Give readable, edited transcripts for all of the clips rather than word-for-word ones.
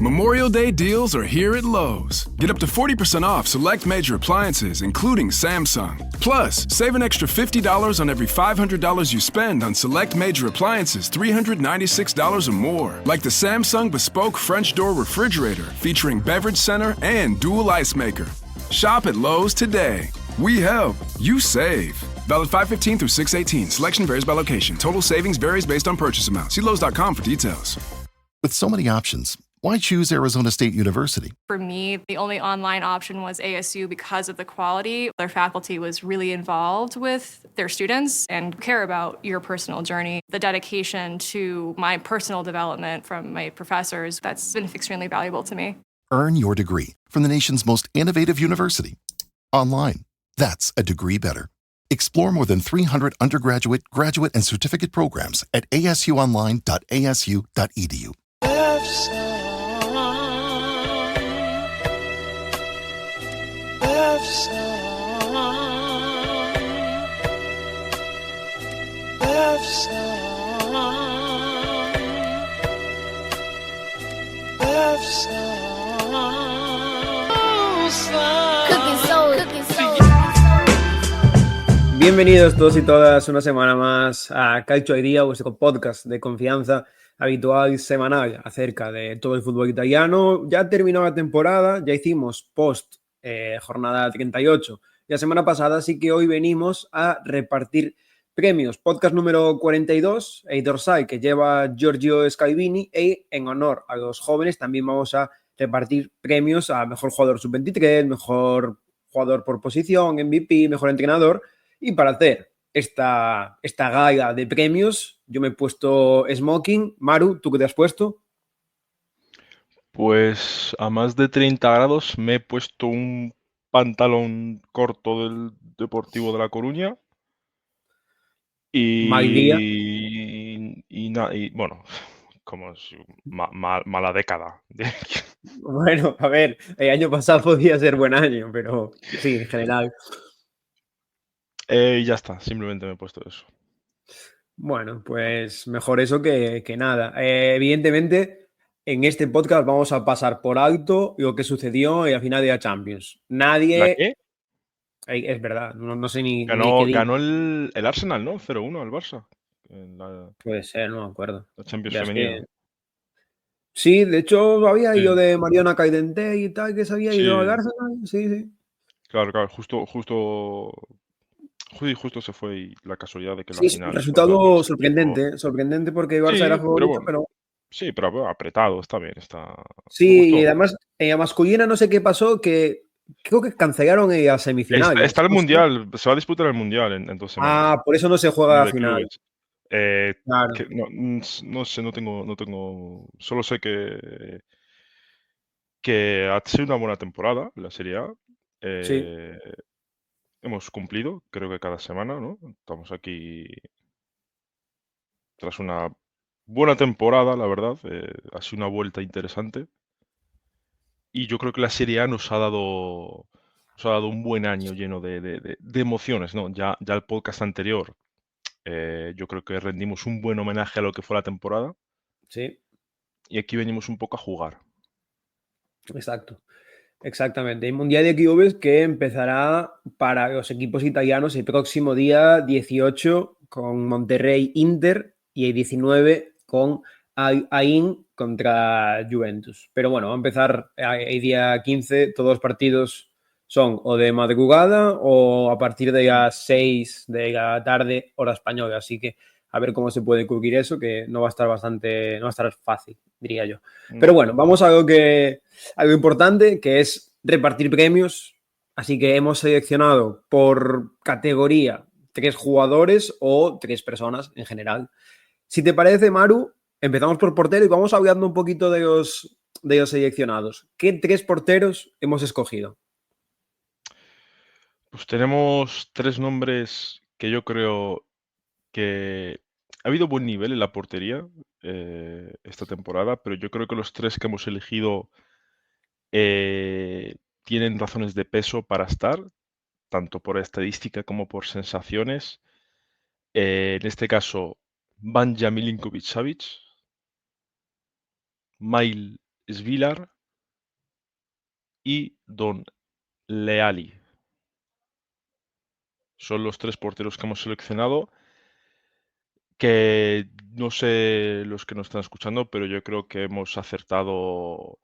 Memorial Day deals are here at Lowe's. Get up to 40% off select major appliances, including Samsung. Plus, save an extra $50 on every $500 you spend on select major appliances $396 or more, like the Samsung Bespoke French Door Refrigerator featuring beverage center and dual ice maker. Shop at Lowe's today. We help, you save. Valid 5/15 through 6/18. Selection varies by location. Total savings varies based on purchase amount. See Lowe's.com for details. With so many options, why choose Arizona State University? For me, the only online option was ASU because of the quality. Their faculty was really involved with their students and care about your personal journey. The dedication to my personal development from my professors, that's been extremely valuable to me. Earn your degree from the nation's most innovative university. Online. That's a degree better. Explore more than 300 undergraduate, graduate, and certificate programs at asuonline.asu.edu. Bienvenidos todos y todas una semana más a Calcio al Día, vuestro podcast de confianza habitual y semanal acerca de todo el fútbol italiano. Ya terminó la temporada, ya hicimos post jornada 38 y la semana pasada, así que hoy venimos a repartir premios. Podcast número 42, el dorsal que lleva Giorgio Scalvini, y en honor a los jóvenes también vamos a repartir premios a mejor jugador sub-23, mejor jugador por posición, MVP, mejor entrenador. Y para hacer esta gala de premios, yo me he puesto smoking. Maru, ¿tú qué te has puesto? Pues a más de 30 grados me he puesto un pantalón corto del Deportivo de La Coruña Mal día. y bueno, como mala década. Bueno, a ver, el año pasado podía ser buen año, pero sí, en general. Ya está, simplemente me he puesto eso. Bueno, pues mejor eso que nada. Evidentemente, en este podcast vamos a pasar por alto lo que sucedió en la final de la Champions. Nadie... ¿La qué? Es verdad, no sé ni qué Ganó el Arsenal, ¿no? 0-1 al Barça. Puede ser, no me acuerdo. La Champions Ya femenina. Sí, de hecho había Sí. ido de Mariona Caidente y tal, que se había ido Sí. al Arsenal. Sí. Claro, justo se fue y la casualidad de que la Sí, final... resultado sorprendente porque el Barça Sí, era pero favorito, bueno. pero... Sí, pero bueno, apretado, está bien, está... Me Sí, gustó. y además en la masculina no sé qué pasó, que creo que cancelaron las semifinales. Está el No sé. Mundial, se va a disputar el Mundial en 2 semanas. Ah, por eso no se juega la De final. clubes. Claro. No sé, no tengo... Solo sé que ha sido una buena temporada la Serie A. Sí. Hemos cumplido, creo que cada semana, ¿no? Estamos aquí tras una buena temporada, la verdad. Ha sido una vuelta interesante. Y yo creo que la Serie A nos ha dado un buen año lleno de emociones, ¿no? Ya el podcast anterior, yo creo que rendimos un buen homenaje a lo que fue la temporada. Sí, Y aquí venimos un poco a jugar. exacto. Exactamente. Hay Mundial de Clubes que empezará para los equipos italianos el próximo día 18 con Monterrey Inter y el 19 con Ain contra Juventus. Pero bueno, va a empezar el día 15. Todos los partidos son o de madrugada o a partir de las 6 de la tarde, hora española. Así que a ver cómo se puede cubrir eso, que no va a estar fácil, diría yo. Pero bueno, vamos a algo importante, que es repartir premios. Así que hemos seleccionado por categoría 3 jugadores o 3 personas en general. Si te parece, Maru, empezamos por portero y vamos hablando un poquito de los seleccionados. ¿Qué 3 porteros hemos escogido? Pues tenemos 3 nombres que yo creo que ha habido buen nivel en la portería esta temporada, pero yo creo que los 3 que hemos elegido tienen razones de peso para estar, tanto por estadística como por sensaciones. En este caso, Vanja Milinkovic-Savic, Mail Svilar y Don Leali. Son los 3 porteros que hemos seleccionado, que no sé los que nos están escuchando, pero yo creo que hemos acertado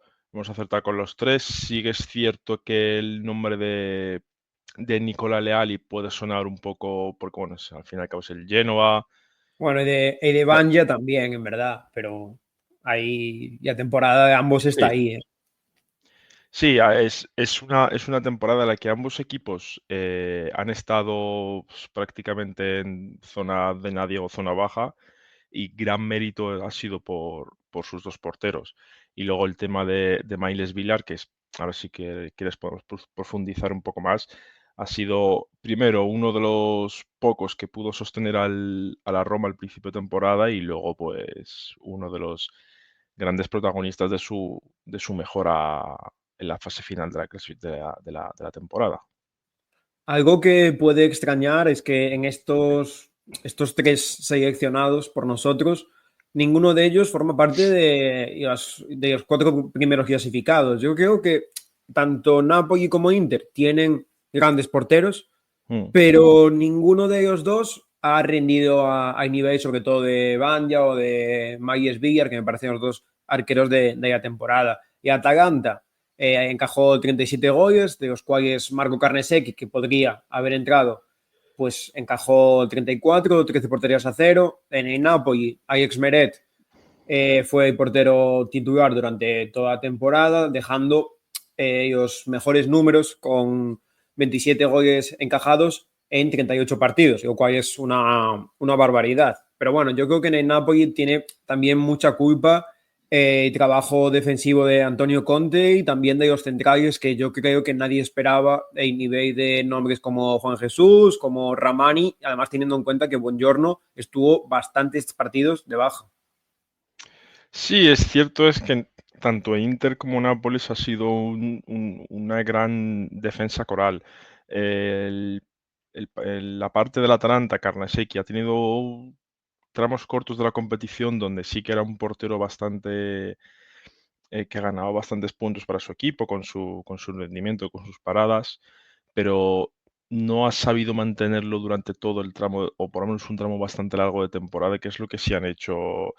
con los 3. Sí que es cierto que el nombre de Nicola Leali puede sonar un poco, porque bueno, al fin y al cabo es el Genoa. Bueno, y de Banja también, en verdad, pero ahí la temporada de ambos está Sí, ahí. sí, es una temporada en la que ambos equipos han estado pues, prácticamente en zona de nadie o zona baja, y gran mérito ha sido por sus 2 porteros. Y luego el tema de Miles Villar, que es, a ver si quieres podemos profundizar un poco más, ha sido primero uno de los pocos que pudo sostener a la Roma al principio de temporada, y luego pues uno de los grandes protagonistas de su mejora en la fase final de la temporada. Algo que puede extrañar es que en estos 3 seleccionados por nosotros, ninguno de ellos forma parte de los 4 primeros clasificados. Yo creo que tanto Napoli como Inter tienen grandes porteros, Mm. pero ninguno de ellos dos ha rendido a nivel, sobre todo de Banja o de Maíes Villar, que me parecen los 2 arqueros de la temporada. Y Atalanta encajó 37 goles, de los cuales Marco Carnesecchi, que podría haber entrado, pues encajó 34, 13 porterías a 0. En el Napoli, Ajax Meret fue el portero titular durante toda la temporada, dejando los mejores números con 27 goles encajados en 38 partidos, lo cual es una barbaridad. Pero bueno, yo creo que en el Napoli tiene también mucha culpa el trabajo defensivo de Antonio Conte y también de los centrales, que yo creo que nadie esperaba el nivel de nombres como Juan Jesús, como Ramani, además teniendo en cuenta que Buongiorno estuvo bastantes partidos de baja. Sí, es cierto, es que tanto Inter como Nápoles ha sido una gran defensa coral. El- la parte del Atalanta, Carnesecchi, ha tenido tramos cortos de la competición donde sí que era un portero bastante que ha ganado bastantes puntos para su equipo con su rendimiento, con sus paradas, pero no ha sabido mantenerlo durante todo el tramo, o por lo menos un tramo bastante largo de temporada, que es lo que sí han hecho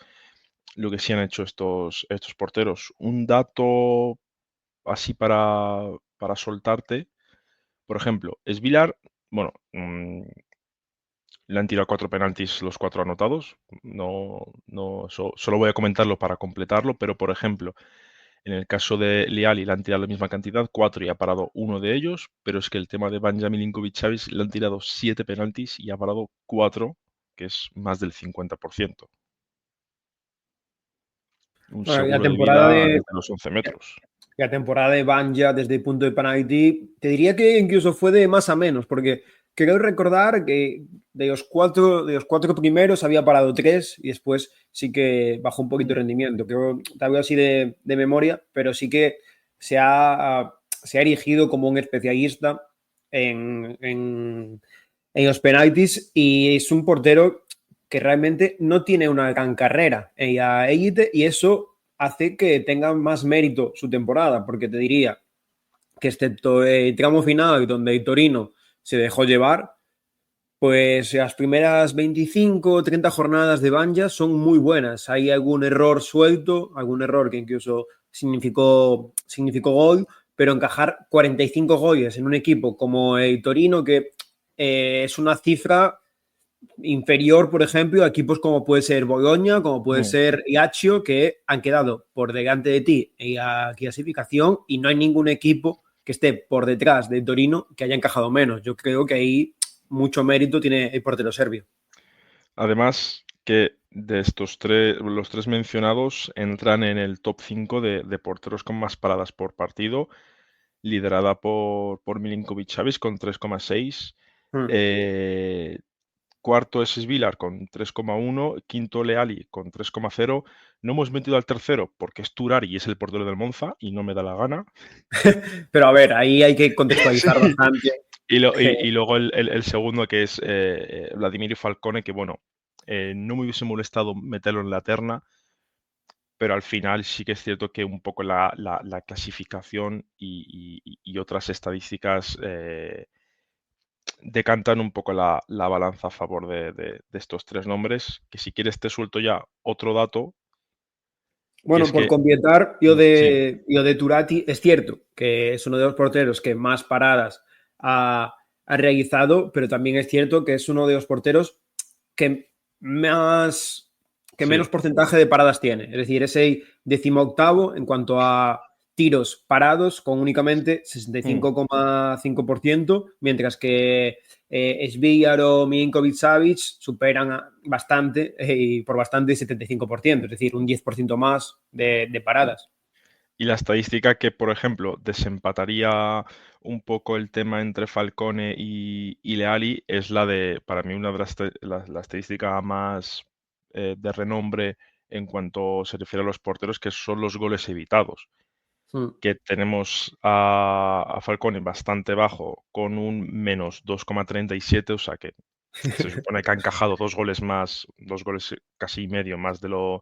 estos porteros. Un dato así para soltarte, por ejemplo, Svilar, bueno, le han tirado 4 penaltis, los 4 anotados. No, solo voy a comentarlo para completarlo, pero por ejemplo, en el caso de Leali le han tirado la misma cantidad, 4, y ha parado uno de ellos, pero es que el tema de Banja Milinkovic-Savic le han tirado 7 penaltis y ha parado 4, que es más del 50%. Un Bueno, la seguro de temporada vida de, desde los 11 metros. la temporada de Banja desde el punto de penalti, te diría que incluso fue de más a menos, porque creo recordar que de los cuatro primeros había parado 3 y después sí que bajó un poquito de rendimiento. Creo, tal vez así de memoria, pero sí que se ha erigido como un especialista en los penaltis y es un portero que realmente no tiene una gran carrera en la élite y eso hace que tenga más mérito su temporada, porque te diría que excepto el tramo final donde el Torino se dejó llevar, pues las primeras 25 o 30 jornadas de Banja son muy buenas. Hay algún error suelto, algún error que incluso significó gol, pero encajar 45 goles en un equipo como el Torino, que es una cifra inferior, por ejemplo, a equipos como puede ser Bologna, como puede Mm. ser Lazio, que han quedado por delante de ti en la clasificación y no hay ningún equipo que esté por detrás de Torino que haya encajado menos. Yo creo que ahí mucho mérito tiene el portero serbio. Además, que de estos los 3 mencionados entran en el top 5 de porteros con más paradas por partido, liderada por Milinkovic-Savic con 3,6. Mm. Eh, Cuarto es Svilar con 3,1. Quinto Leali con 3,0. No hemos metido al tercero porque es Turari y es el portero del Monza y no me da la gana. Pero a ver, ahí hay que contextualizar Sí. bastante. Y luego el segundo, que es Vladimir Falcone, que bueno, no me hubiese molestado meterlo en la terna, pero al final sí que es cierto que un poco la clasificación y otras estadísticas decantan un poco la balanza a favor de estos tres nombres, que si quieres te suelto ya otro dato, y Bueno, es por que, completar, sí, yo de Turati es cierto que es uno de los porteros que más paradas ha realizado, pero también es cierto que es uno de los porteros que más que menos sí, porcentaje de paradas tiene. Es decir, es el 18º en cuanto a tiros parados con únicamente mm, 65,5%, mientras que Svillar o Milinkovic-Savic superan bastante y por bastante el 75%, es decir, un 10% más de sí. paradas. Y la estadística que, por ejemplo, desempataría un poco el tema entre Falcone y Leali es la de, para mí, una de la estadística más de renombre en cuanto se refiere a los porteros, que son los goles evitados. Mm. Que tenemos a Falcone bastante bajo, con un menos 2,37, o sea que se supone que ha encajado dos goles más, dos goles casi y medio más de lo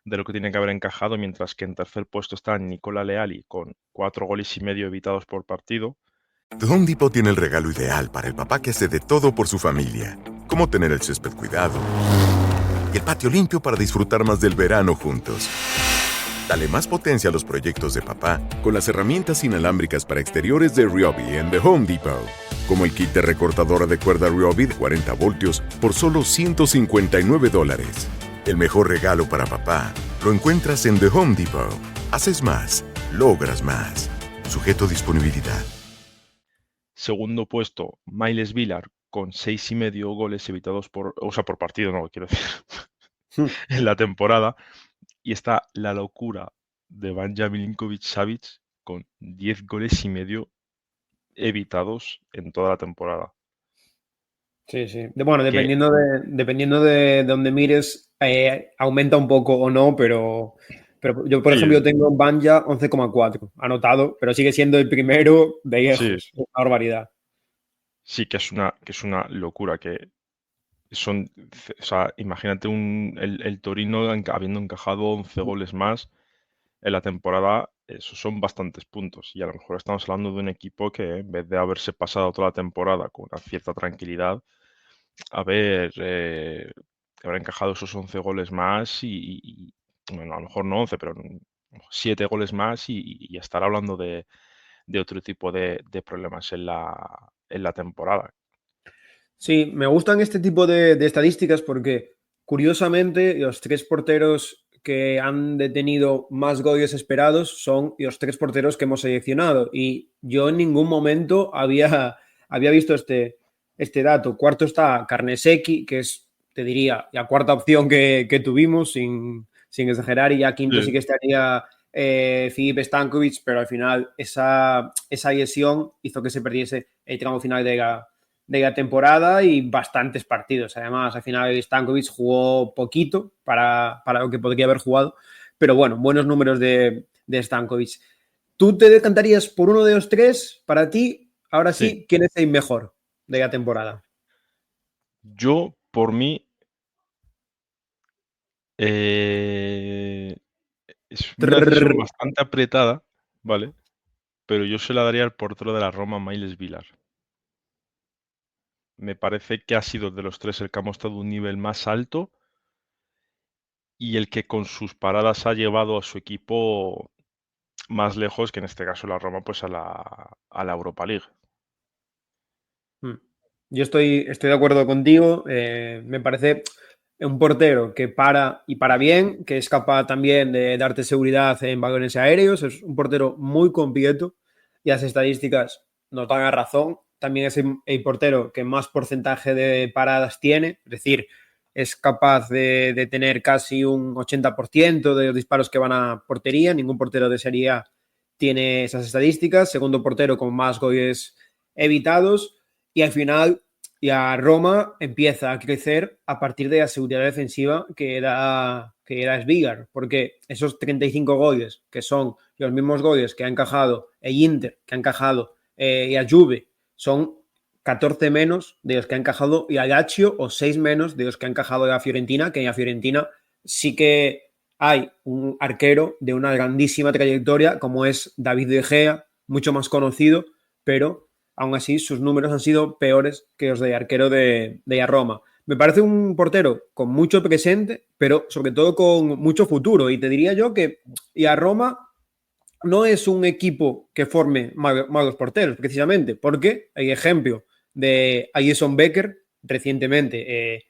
que tiene que haber encajado, mientras que en tercer puesto está Nicola Leali con 4 goles y medio evitados por partido. The Home Depot tiene el regalo ideal para el papá que hace de todo por su familia, como tener el césped cuidado y el patio limpio para disfrutar más del verano juntos. Dale más potencia a los proyectos de papá con las herramientas inalámbricas para exteriores de Ryobi en The Home Depot, como el kit de recortadora de cuerda Ryobi de 40 voltios por solo $159. El mejor regalo para papá lo encuentras en The Home Depot. Haces más, logras más. Sujeto a disponibilidad. Segundo puesto, Miles Villar con 6,5 goles evitados por partido, no, quiero decir, en la temporada. Y está la locura de Vanja Milinkovic-Savic con 10 goles y medio evitados en toda la temporada. Sí, sí. Bueno, Que dependiendo de donde mires, aumenta un poco o no, pero yo, por ejemplo, yo sí, tengo Banja 11,4 anotado, pero sigue siendo el primero de sí, lejos. Es una barbaridad. sí que es una locura, que son, o sea, imagínate el Torino habiendo encajado 11 goles más en la temporada, esos son bastantes puntos. Y a lo mejor estamos hablando de un equipo que en vez de haberse pasado toda la temporada con una cierta tranquilidad, haber, haber encajado esos 11 goles más bueno, a lo mejor no 11, pero 7 goles más y estar hablando de otro tipo de problemas en la temporada. Sí, me gustan este tipo de estadísticas porque, curiosamente, los tres porteros que han detenido más goles esperados son los tres porteros que hemos seleccionado. Y yo en ningún momento había visto este dato. Cuarto está Carnesecchi, que es, te diría, la cuarta opción que tuvimos, sin exagerar. Y ya quinto sí Sí. que estaría Filip Stankovic, pero al final esa lesión hizo que se perdiese el tramo final de la temporada y bastantes partidos. Además, al final Stankovic jugó poquito para lo que podría haber jugado, pero bueno, buenos números de Stankovic. ¿Tú te decantarías por uno de los tres? Para ti, ahora Sí. sí, ¿quién es el mejor de la temporada? Yo, por mí, eh, es una decisión Trrr. bastante apretada, ¿vale? Pero yo se la daría al portero de la Roma, Miles Villar. Me parece que ha sido de los tres el que ha mostrado un nivel más alto y el que con sus paradas ha llevado a su equipo más lejos, que en este caso la Roma, pues a la Europa League. Mm. Yo estoy de acuerdo contigo. Me parece un portero que para y para bien, que es capaz también de darte seguridad en balones aéreos. Es un portero muy completo y las estadísticas nos dan a razón. También es el portero que más porcentaje de paradas tiene, es decir, es capaz de tener casi un 80% de los disparos que van a portería. Ningún portero de Serie A tiene esas estadísticas. Segundo portero con más goles evitados. Y al final, ya Roma empieza a crecer a partir de la seguridad defensiva que era Svigar, porque esos 35 goles, que son los mismos goles que ha encajado el Inter, que ha encajado y a Juve, son 14 menos de los que ha encajado y a Lazio o 6 menos de los que ha encajado la Fiorentina, que en la Fiorentina sí que hay un arquero de una grandísima trayectoria como es David De Gea, mucho más conocido, pero aún así sus números han sido peores que los de arquero de Roma. Me parece un portero con mucho presente, pero sobre todo con mucho futuro. Y te diría yo que Roma no es un equipo que forme malos porteros, precisamente, porque hay ejemplo de Alisson Becker recientemente,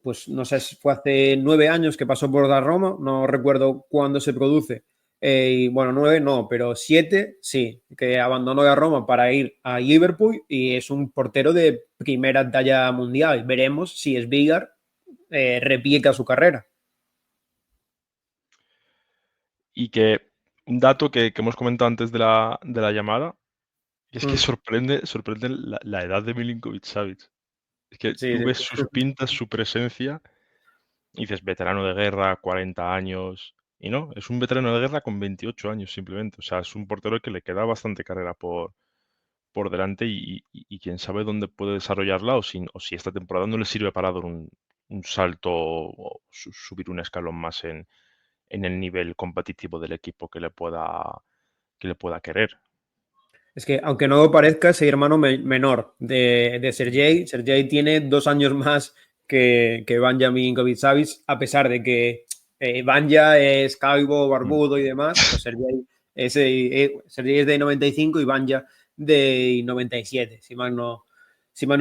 pues no sé, fue hace 9 años que pasó por la Roma, no recuerdo cuándo se produce, y bueno, 9 no, pero 7 sí, que abandonó la Roma para ir a Liverpool y es un portero de primera talla mundial. Veremos si Svigar replica su carrera. Y que un dato que hemos comentado antes de la llamada, es que sorprende la edad de Milinkovic-Savic. Es que Sí, tú ves sí. sus pintas, su presencia, y dices, veterano de guerra, 40 años, y no, es un veterano de guerra con 28 años simplemente. O sea, es un portero que le queda bastante carrera por delante y quién sabe dónde puede desarrollarla o si esta temporada no le sirve para dar un salto o subir un escalón más en el nivel competitivo del equipo que le pueda querer. Es que, aunque no lo parezca, es el hermano menor de Sergei. Sergei tiene 2 años más que Vanja Milinkovic-Savic, a pesar de que Vanja es calvo, barbudo y demás, pues Sergei es de 95 y Vanja de 97, si mal no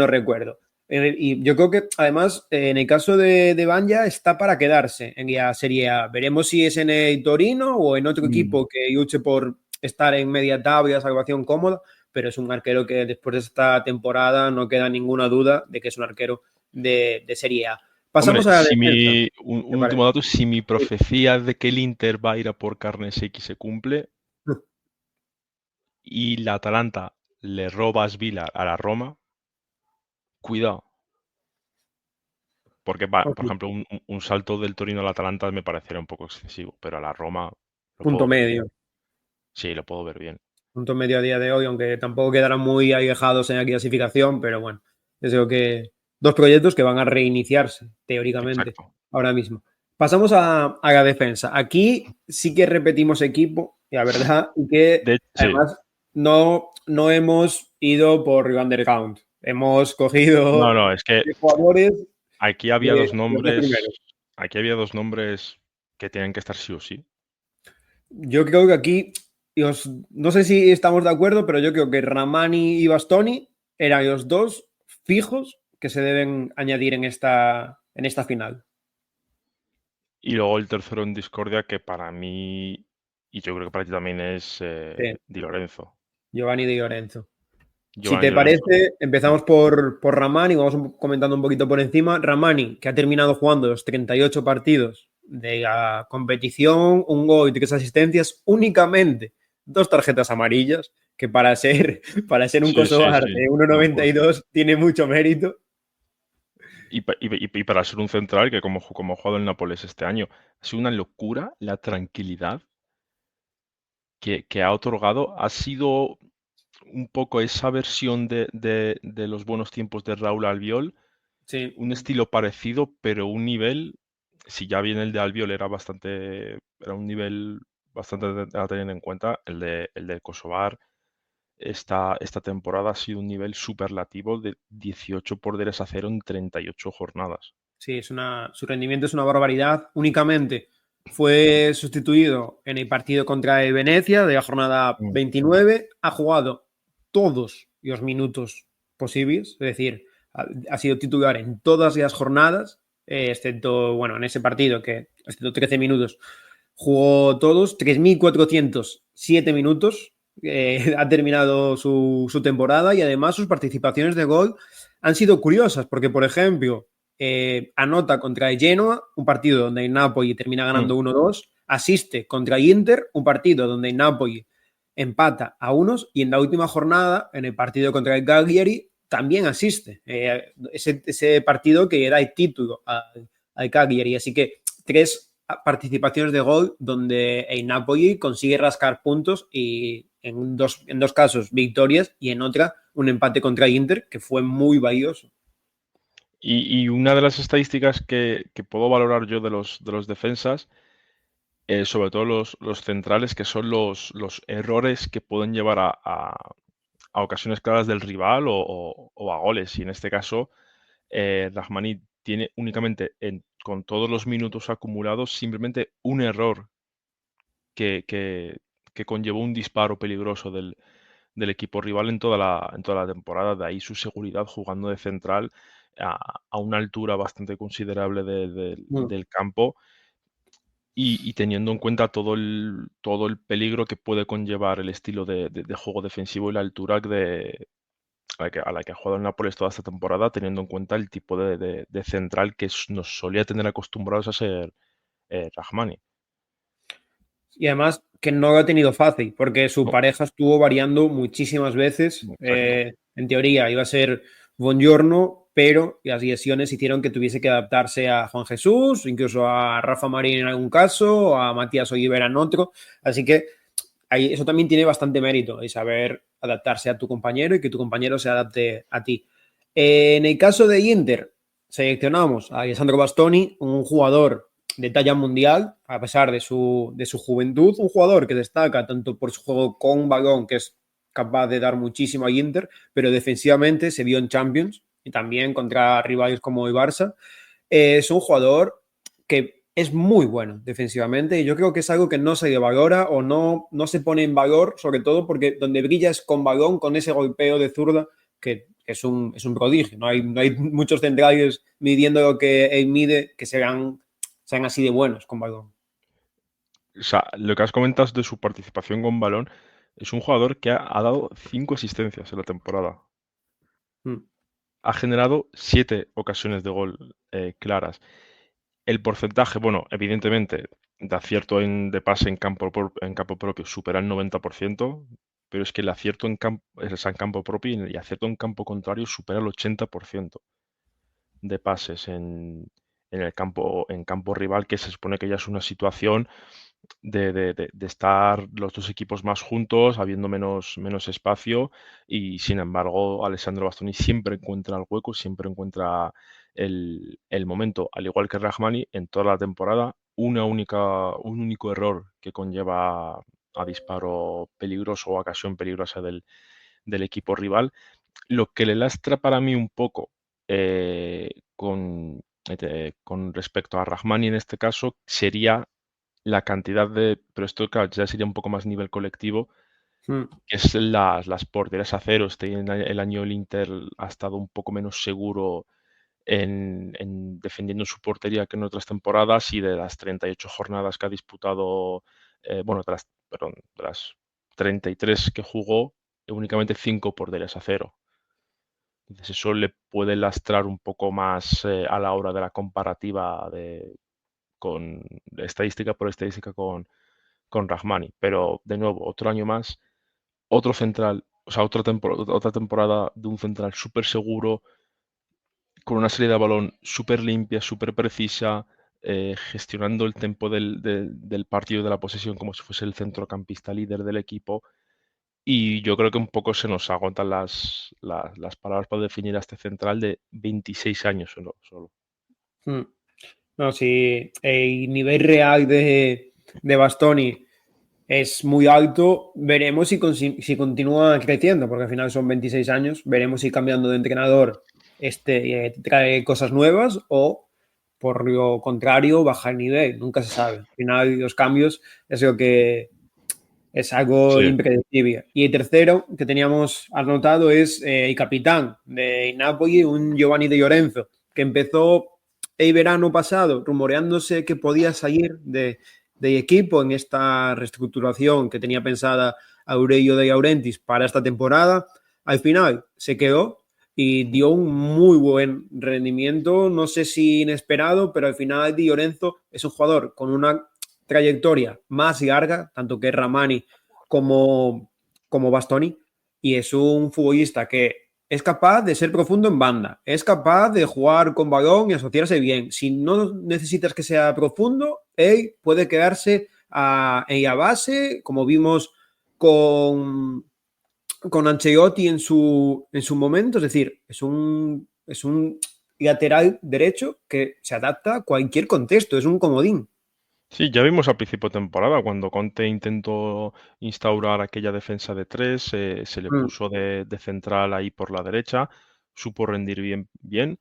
recuerdo. Y yo creo que, además, en el caso de Vanja, está para quedarse en la Serie A. Veremos si es en el Torino o en otro equipo que luche por estar en media tabla, salvación cómoda, pero es un arquero que después de esta temporada no queda ninguna duda de que es un arquero de Serie A. Pasamos Hombre, a la defensa. un último dato, si mi profecía de que el Inter va a ir a por carnes X se cumple y la Atalanta le roba a Svila a la Roma, cuidado. Porque, por ejemplo, un salto del Torino al Atalanta me parecería un poco excesivo, pero a la Roma lo Punto puedo ver bien. medio. Sí, lo puedo ver bien. Punto medio a día de hoy, aunque tampoco quedarán muy alejados en la clasificación, pero bueno, yo creo que 2 proyectos que van a reiniciarse, teóricamente, Exacto. ahora mismo. Pasamos a la defensa. Aquí sí que repetimos equipo, la verdad, y que además no hemos ido por underground. Hemos cogido No, es que jugadores. aquí había dos nombres que tienen que estar sí o sí. Yo creo que aquí, no sé si estamos de acuerdo, pero yo creo que Ramani y Bastoni eran los 2 fijos que se deben añadir en esta final. Y luego el tercero en discordia, que para mí, y yo creo que para ti también, es Di Lorenzo. Giovanni Di Lorenzo. Si Giovanni te Di Lorenzo. parece, empezamos por Ramani, vamos comentando un poquito por encima. Ramani, que ha terminado jugando los 38 partidos de la competición, 1 gol y 3 asistencias, únicamente 2 tarjetas amarillas, que para ser un Kosovar de 1,92 tiene mucho mérito. Y para ser un central, que como ha jugado el Nápoles este año, ha sido una locura la tranquilidad que ha otorgado. Ha sido un poco esa versión de los buenos tiempos de Raúl Albiol. Sí. Un estilo parecido, pero un nivel, si ya bien el de Albiol era un nivel bastante a tener en cuenta, el de Kosovar esta temporada ha sido un nivel superlativo de 18 porterías a 0 en 38 jornadas. Sí, su rendimiento es una barbaridad. Únicamente fue sustituido en el partido contra el Venecia de la jornada 29. Ha jugado todos los minutos posibles, es decir, ha sido titular en todas las jornadas, excepto, bueno, en ese partido que, excepto 13 minutos, jugó todos, 3.407 minutos. Ha terminado su temporada y además sus participaciones de gol han sido curiosas porque, por ejemplo, anota contra el Genoa, un partido donde el Napoli termina ganando 1-2, asiste contra el Inter, un partido donde el Napoli empata a 1 y en la última jornada, en el partido contra el Cagliari, también asiste. Ese partido que da el título al Cagliari. Así que 3 participaciones de gol donde el Napoli consigue rascar puntos y en dos casos victorias y en otra un empate contra el Inter que fue muy valioso. Y una de las estadísticas que puedo valorar yo de los defensas sobre todo los centrales, que son los errores que pueden llevar a ocasiones claras del rival o a goles. Y en este caso, Rahmani tiene únicamente, con todos los minutos acumulados, simplemente un error que conllevó un disparo peligroso del equipo rival en toda la temporada. De ahí su seguridad jugando de central a una altura bastante considerable Mm. del campo y teniendo en cuenta todo el peligro que puede conllevar el estilo de juego defensivo y la altura a la que ha jugado el Nápoles toda esta temporada, teniendo en cuenta el tipo de central que nos solía tener acostumbrados a ser Rahmani. Y además que no lo ha tenido fácil, porque su No, pareja estuvo variando muchísimas veces. exacto. En teoría iba a ser Buongiorno, pero las lesiones hicieron que tuviese que adaptarse a Juan Jesús, incluso a Rafa Marín en algún caso, a Matías Olivera en otro. Así que eso también tiene bastante mérito, el saber adaptarse a tu compañero y que tu compañero se adapte a ti. En el caso de Inter, seleccionamos a Alessandro Bastoni, un jugador de talla mundial, a pesar de su juventud, un jugador que destaca tanto por su juego con balón, que es capaz de dar muchísimo a Inter, pero defensivamente se vio en Champions y también contra rivales como el Barça. Es un jugador que es muy bueno defensivamente y yo creo que es algo que no se valora o no se pone en valor, sobre todo porque donde brilla es con balón, con ese golpeo de zurda que es un prodigio. No hay muchos centrales midiendo lo que él mide que sean así de buenos con balón. O sea, lo que has comentado de su participación con balón, es un jugador que ha dado 5 asistencias en la temporada. Mm. Ha generado 7 ocasiones de gol claras. El porcentaje, bueno, evidentemente, de acierto de pase en campo propio supera el 90%, pero es que el acierto en campo propio y el acierto en campo contrario supera el 80% de pases en campo rival, que se supone que ya es una situación de estar los dos equipos más juntos, habiendo menos espacio, y sin embargo Alessandro Bastoni siempre encuentra el hueco, siempre encuentra el momento, al igual que Rahmani en toda la temporada, un único error que conlleva a disparo peligroso o a ocasión peligrosa del equipo rival. Lo que le lastra para mí un poco eh, con, con respecto a Rahmani en este caso sería la cantidad pero esto claro, ya sería un poco más nivel colectivo, Mm. que es las porterías a cero. El año el Inter ha estado un poco menos seguro en defendiendo su portería que en otras temporadas, y de las 38 jornadas que ha disputado, bueno, de las 33 que jugó, únicamente 5 porterías a cero. Entonces eso le puede lastrar un poco más a la hora de la comparativa de estadística por estadística con Rahmani. Pero de nuevo, otro año más, otro central, o sea, otra temporada de un central súper seguro, con una salida de balón súper limpia, súper precisa, gestionando el tempo del partido, de la posesión, como si fuese el centrocampista líder del equipo. Y yo creo que un poco se nos agotan las palabras para definir a este central de 26 años solo. Mm. No, si el nivel real de Bastoni es muy alto, veremos si continúa creciendo, porque al final son 26 años, veremos si cambiando de entrenador trae cosas nuevas o por lo contrario baja el nivel, nunca se sabe. Al final los cambios es lo que es algo Sí, impredecible. Y el tercero que teníamos anotado es el capitán de Napoli, un Giovanni De Lorenzo, que empezó el verano pasado rumoreándose que podía salir de equipo en esta reestructuración que tenía pensada Aurelio De Laurentiis para esta temporada. Al final se quedó y dio un muy buen rendimiento, no sé si inesperado, pero al final Di Lorenzo es un jugador con una trayectoria más larga, tanto que Rahmani como Bastoni, y es un futbolista que es capaz de ser profundo en banda, es capaz de jugar con balón y asociarse bien. Si no necesitas que sea profundo, él puede quedarse en la base, como vimos con Ancelotti en su momento. Es decir, es un lateral derecho que se adapta a cualquier contexto, es un comodín. Sí, ya vimos al principio de temporada cuando Conte intentó instaurar aquella defensa de tres, se le Mm, puso de central ahí por la derecha, supo rendir bien.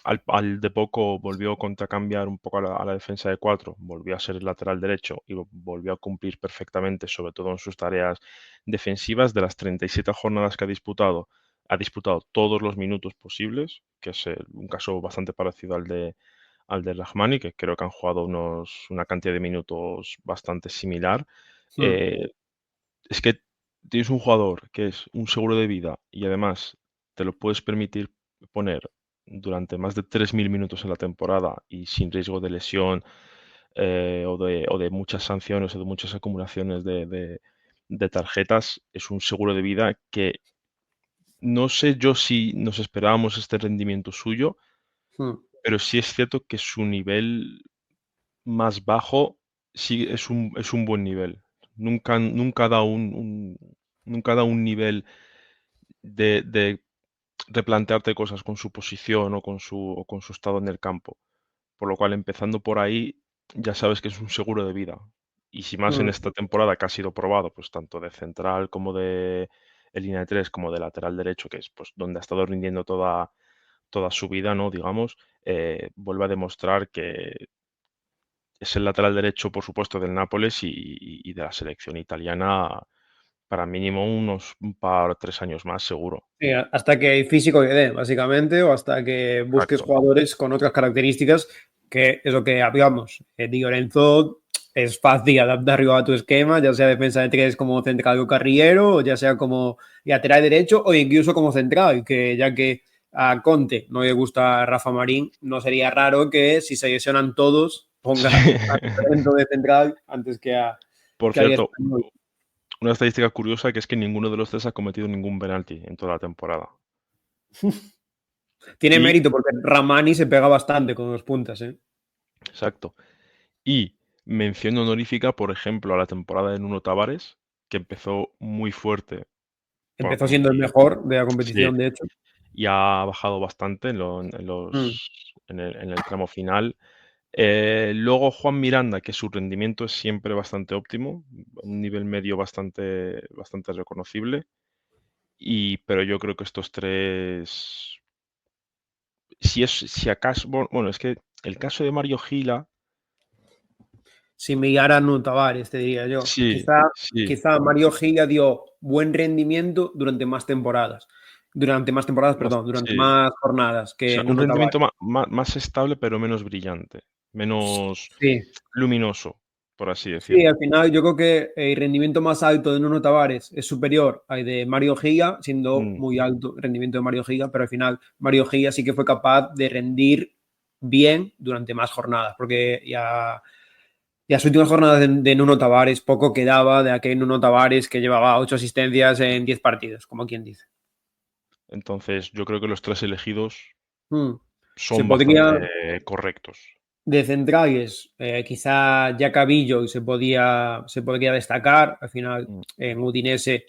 Al de poco volvió Conte a cambiar un poco a la defensa de cuatro, volvió a ser el lateral derecho y volvió a cumplir perfectamente, sobre todo en sus tareas defensivas. De las 37 jornadas que ha disputado todos los minutos posibles, que es un caso bastante parecido al de Rahmani, que creo que han jugado una cantidad de minutos bastante similar. mm, Eh, es que tienes un jugador que es un seguro de vida y además te lo puedes permitir poner durante más de 3.000 minutos en la temporada y sin riesgo de lesión, o de muchas sanciones o de muchas acumulaciones de tarjetas. Es un seguro de vida que no sé yo si nos esperábamos este rendimiento suyo, mm, pero sí es cierto que su nivel más bajo sí es un buen nivel. Nunca ha dado nunca ha dado un nivel de replantearte cosas con su posición o con su estado en el campo. Por lo cual, empezando por ahí, ya sabes que es un seguro de vida. Y si más en mm. esta temporada que ha sido probado, pues tanto de central como de línea de tres, como de lateral derecho, que es pues donde ha estado rindiendo toda su vida, ¿no? Digamos, vuelve a demostrar que es el lateral derecho, por supuesto, del Nápoles y de la selección italiana para mínimo un par, 3 años más, seguro. Sí, hasta que el físico que dé, básicamente, o hasta que busques Exacto. jugadores con otras características, que es lo que habíamos. Di Lorenzo es fácil adaptarlo a tu esquema, ya sea defensa de tres como central o carrilero, o ya sea como lateral derecho, o incluso como central, que ya que a Conte no le gusta Rafa Marín, no sería raro que si se lesionan todos, ponga a Lorenzo de central antes Por que al cierto, español. una estadística curiosa que es que ninguno de los tres ha cometido ningún penalti en toda la temporada. Tiene Y, mérito porque Ramani se pega bastante con los puntas, ¿eh? exacto. Y mención honorífica, por ejemplo, a la temporada de Nuno Tavares, que empezó muy fuerte. Empezó siendo el mejor de la Sí, competición, de hecho. y ha bajado bastante Mm. en el tramo final. Luego Juan Miranda, que su rendimiento es siempre bastante óptimo, un nivel medio bastante reconocible. Pero yo creo que estos tres, si acaso, bueno, es que el caso de Mario Gila, Similar a Nuno Tavares, te diría yo. sí, sí, Quizá Mario Gila dio buen rendimiento durante más temporadas. Perdón, durante sí. más jornadas O sea, que un Nuno rendimiento Tavares. más estable, pero menos brillante, menos Sí, luminoso, por así sí, decirlo. al final yo creo que el rendimiento más alto de Nuno Tavares es superior al de Mario Giga, siendo Mm, muy alto el rendimiento de Mario Giga, pero al final Mario Giga sí que fue capaz de rendir bien durante más jornadas, porque ya las últimas jornadas de Nuno Tavares poco quedaba de aquel Nuno Tavares que llevaba 8 asistencias en 10 partidos, como quien dice. Entonces, yo creo que los tres elegidos Mm. Se son podría, bastante correctos. de centrales, quizá Cabillo se podría destacar. Al final, Mm, en Udinese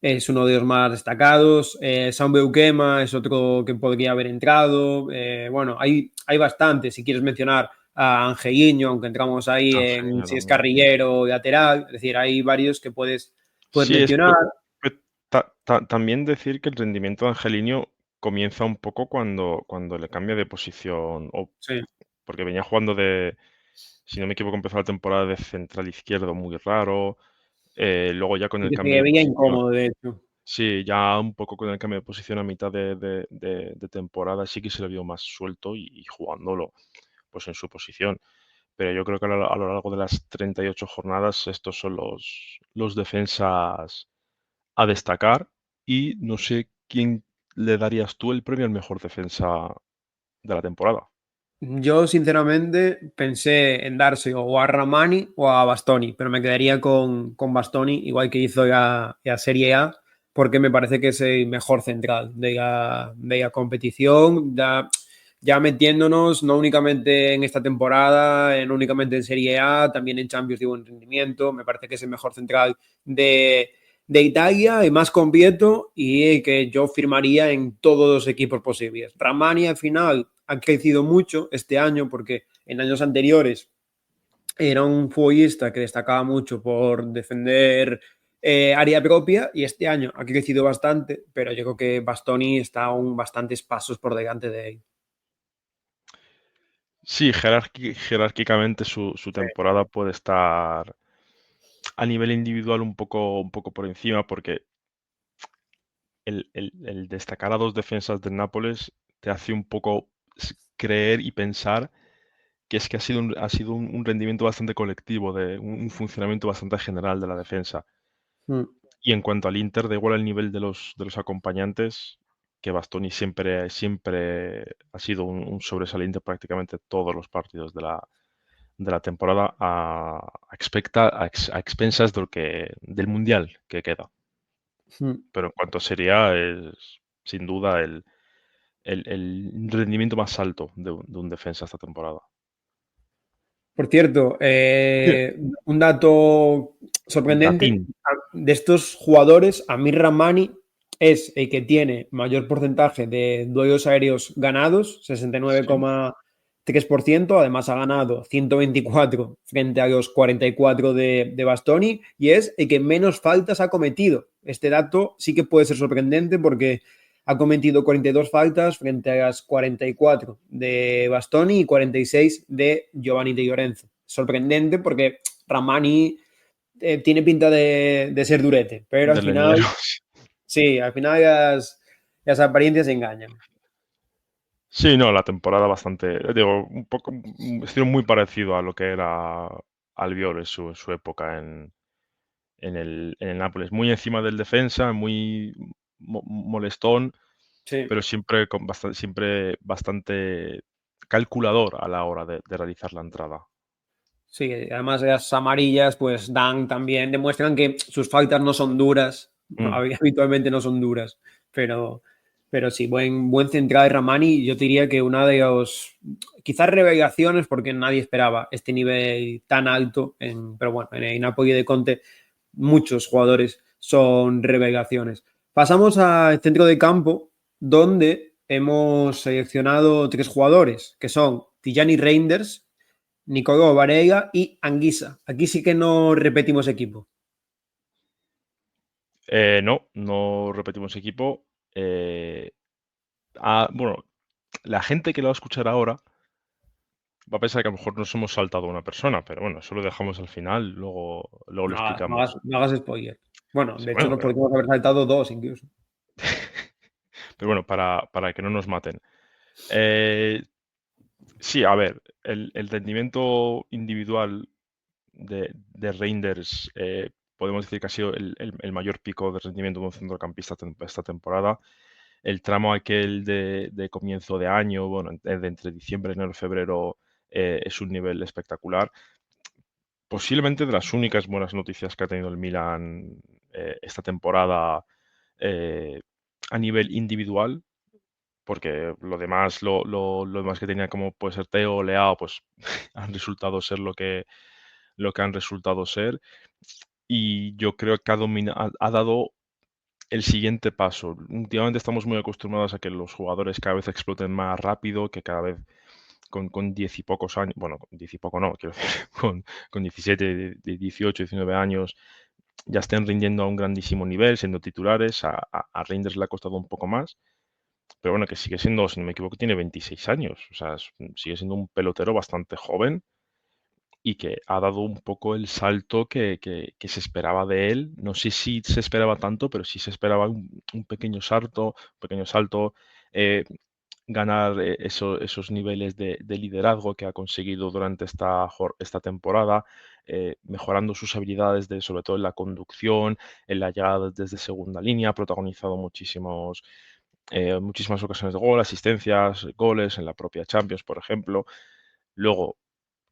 es uno de los más destacados. Sam Beukema es otro que podría haber entrado. Bueno, hay bastantes. Si quieres mencionar a Angeliño, aunque entramos ahí en Angelino si es también. carrilero o lateral. Es decir, hay varios que puedes Sí, mencionar. también decir que el rendimiento de Angelino comienza un poco cuando le cambia de posición, Sí. porque venía jugando si no me equivoco, empezó la temporada de central izquierdo muy raro. Luego ya con Y el que se cambio de veía posición, incómodo, de hecho. sí, ya un poco con el cambio de posición a mitad de temporada sí que se le vio más suelto y jugándolo pues en su posición. Pero yo creo que a lo largo de las 38 jornadas estos son los defensas a destacar y no sé quién le darías tú el premio al mejor defensa de la temporada. Yo, sinceramente, pensé en darse o a Ramani o a Bastoni, pero me quedaría con Bastoni, igual que hizo la Serie A, porque me parece que es el mejor central de la competición, ya metiéndonos no únicamente en esta temporada, no únicamente en Serie A, también en Champions de buen rendimiento. Me parece que es el mejor central de Italia, el más completo y que yo firmaría en todos los equipos posibles. Ramani al final ha crecido mucho este año porque en años anteriores era un futbolista que destacaba mucho por defender área propia y este año ha crecido bastante, pero yo creo que Bastoni está aún bastantes pasos por delante de él. Sí, jerárquicamente su temporada puede estar a nivel individual un poco por encima, porque el destacar a dos defensas del Nápoles te hace un poco creer y pensar que es que ha sido un rendimiento bastante colectivo, de un funcionamiento bastante general de la defensa. Mm. Y en cuanto al Inter, da igual el nivel de los acompañantes, que Bastoni siempre ha sido un sobresaliente prácticamente todos los partidos de la temporada a expensas del Mundial que queda. Mm. Pero en cuanto a Serie A, es sin duda el rendimiento más alto de un defensa esta temporada. Por cierto, Sí. un dato sorprendente, Datín. de estos jugadores, Amir Rahmani es el que tiene mayor porcentaje de duelos aéreos ganados, Sí. 69,3%. Además ha ganado 124 frente a los 44 de Bastoni y es el que menos faltas ha cometido. Este dato sí que puede ser sorprendente porque ha cometido 42 faltas frente a las 44 de Bastoni y 46 de Giovanni Di Lorenzo. Sorprendente porque Ramani tiene pinta de ser durete, pero al De final, leñeros. sí, al final las apariencias engañan. Sí, no, la temporada bastante, digo, un estilo muy parecido a lo que era Albiol en su época en el Nápoles. Muy encima del defensa, muy molestón, Sí, pero siempre bastante calculador a la hora de realizar la entrada. sí, además las amarillas pues dan también, demuestran que sus faltas no son duras, Mm. habitualmente no son duras, pero, pero sí, buen central de Ramani. Yo te diría que una de los, quizás revelaciones, porque nadie esperaba este nivel tan alto, pero bueno, en el Napoli de Conte muchos jugadores son revelaciones. Pasamos al centro de campo, donde hemos seleccionado tres jugadores, que son Tijani Reinders, Nicolò Varela y Anguissa. Aquí sí que no repetimos equipo. No, no repetimos equipo. Eh, bueno, la gente que lo va a escuchar ahora va a pensar que a lo mejor nos hemos saltado a una persona, pero bueno, eso lo dejamos al final, luego lo explicamos. No hagas spoiler. Bueno, Sí, de hecho bueno, nos podríamos haber saltado dos incluso. pero bueno, para que no nos maten. Eh, sí, a ver, el rendimiento individual de Reinders podemos decir que ha sido el mayor pico de rendimiento de un centrocampista esta temporada. El tramo aquel de comienzo de año, bueno, de entre diciembre, enero, febrero, es un nivel espectacular. Posiblemente de las únicas buenas noticias que ha tenido el Milan esta temporada eh, a nivel individual, porque lo demás que tenía como puede ser Teo o Leao, pues han resultado ser lo que han resultado ser. Y yo creo que ha dado el siguiente paso. Últimamente estamos muy acostumbrados a que los jugadores cada vez exploten más rápido, que cada vez con 10 y pocos años, bueno, con 10 y poco no, quiero decir, con 17, 18, 19 años, ya estén rindiendo a un grandísimo nivel, siendo titulares. A Reinders le ha costado un poco más, pero bueno, que sigue siendo, si no me equivoco, tiene 26 años. O sea, sigue siendo un pelotero bastante joven y que ha dado un poco el salto que se esperaba de él. No sé si se esperaba tanto, pero sí se esperaba un pequeño salto, eh, ganar esos niveles de liderazgo que ha conseguido durante esta temporada, mejorando sus habilidades sobre todo en la conducción, en la llegada desde segunda línea, ha protagonizado muchísimas ocasiones de gol, asistencias, goles en la propia Champions, por ejemplo. Luego,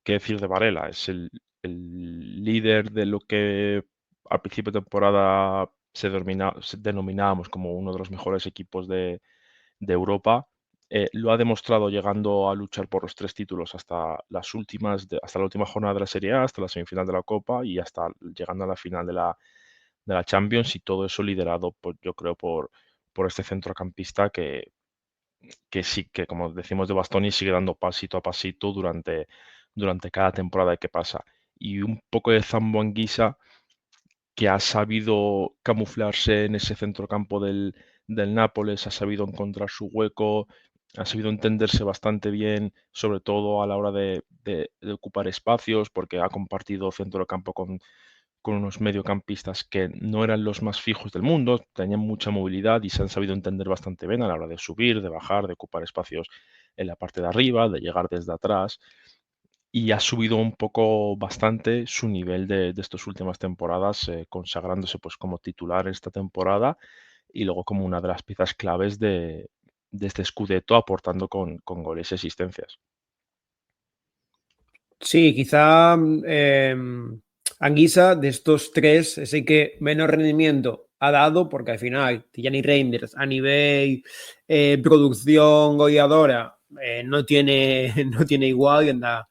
qué decir de Varela, es el líder de lo que al principio de temporada se denominábamos como uno de los mejores equipos de Europa. Lo ha demostrado llegando a luchar por los tres títulos hasta la última jornada de la Serie A, hasta la semifinal de la Copa y hasta llegando a la final de la Champions, y todo eso liderado, yo creo, por este centrocampista que sí, como decimos de Bastoni, sigue dando pasito a pasito durante cada temporada que pasa. y un poco de Zambo Anguissa, que ha sabido camuflarse en ese centrocampo del Nápoles, ha sabido encontrar su hueco, ha sabido entenderse bastante bien, sobre todo a la hora de ocupar espacios, porque ha compartido centrocampo con unos mediocampistas que no eran los más fijos del mundo, tenían mucha movilidad y se han sabido entender bastante bien a la hora de subir, de bajar, de ocupar espacios en la parte de arriba, de llegar desde atrás. Y ha subido un poco bastante su nivel de estas últimas temporadas, consagrándose pues como titular esta temporada y luego como una de las piezas claves de este Scudetto, aportando con goles y asistencias. Sí, quizá Anguissa de estos tres es el que menos rendimiento ha dado, porque al final Tijani Reinders a nivel producción goleadora no tiene, no tiene igual en la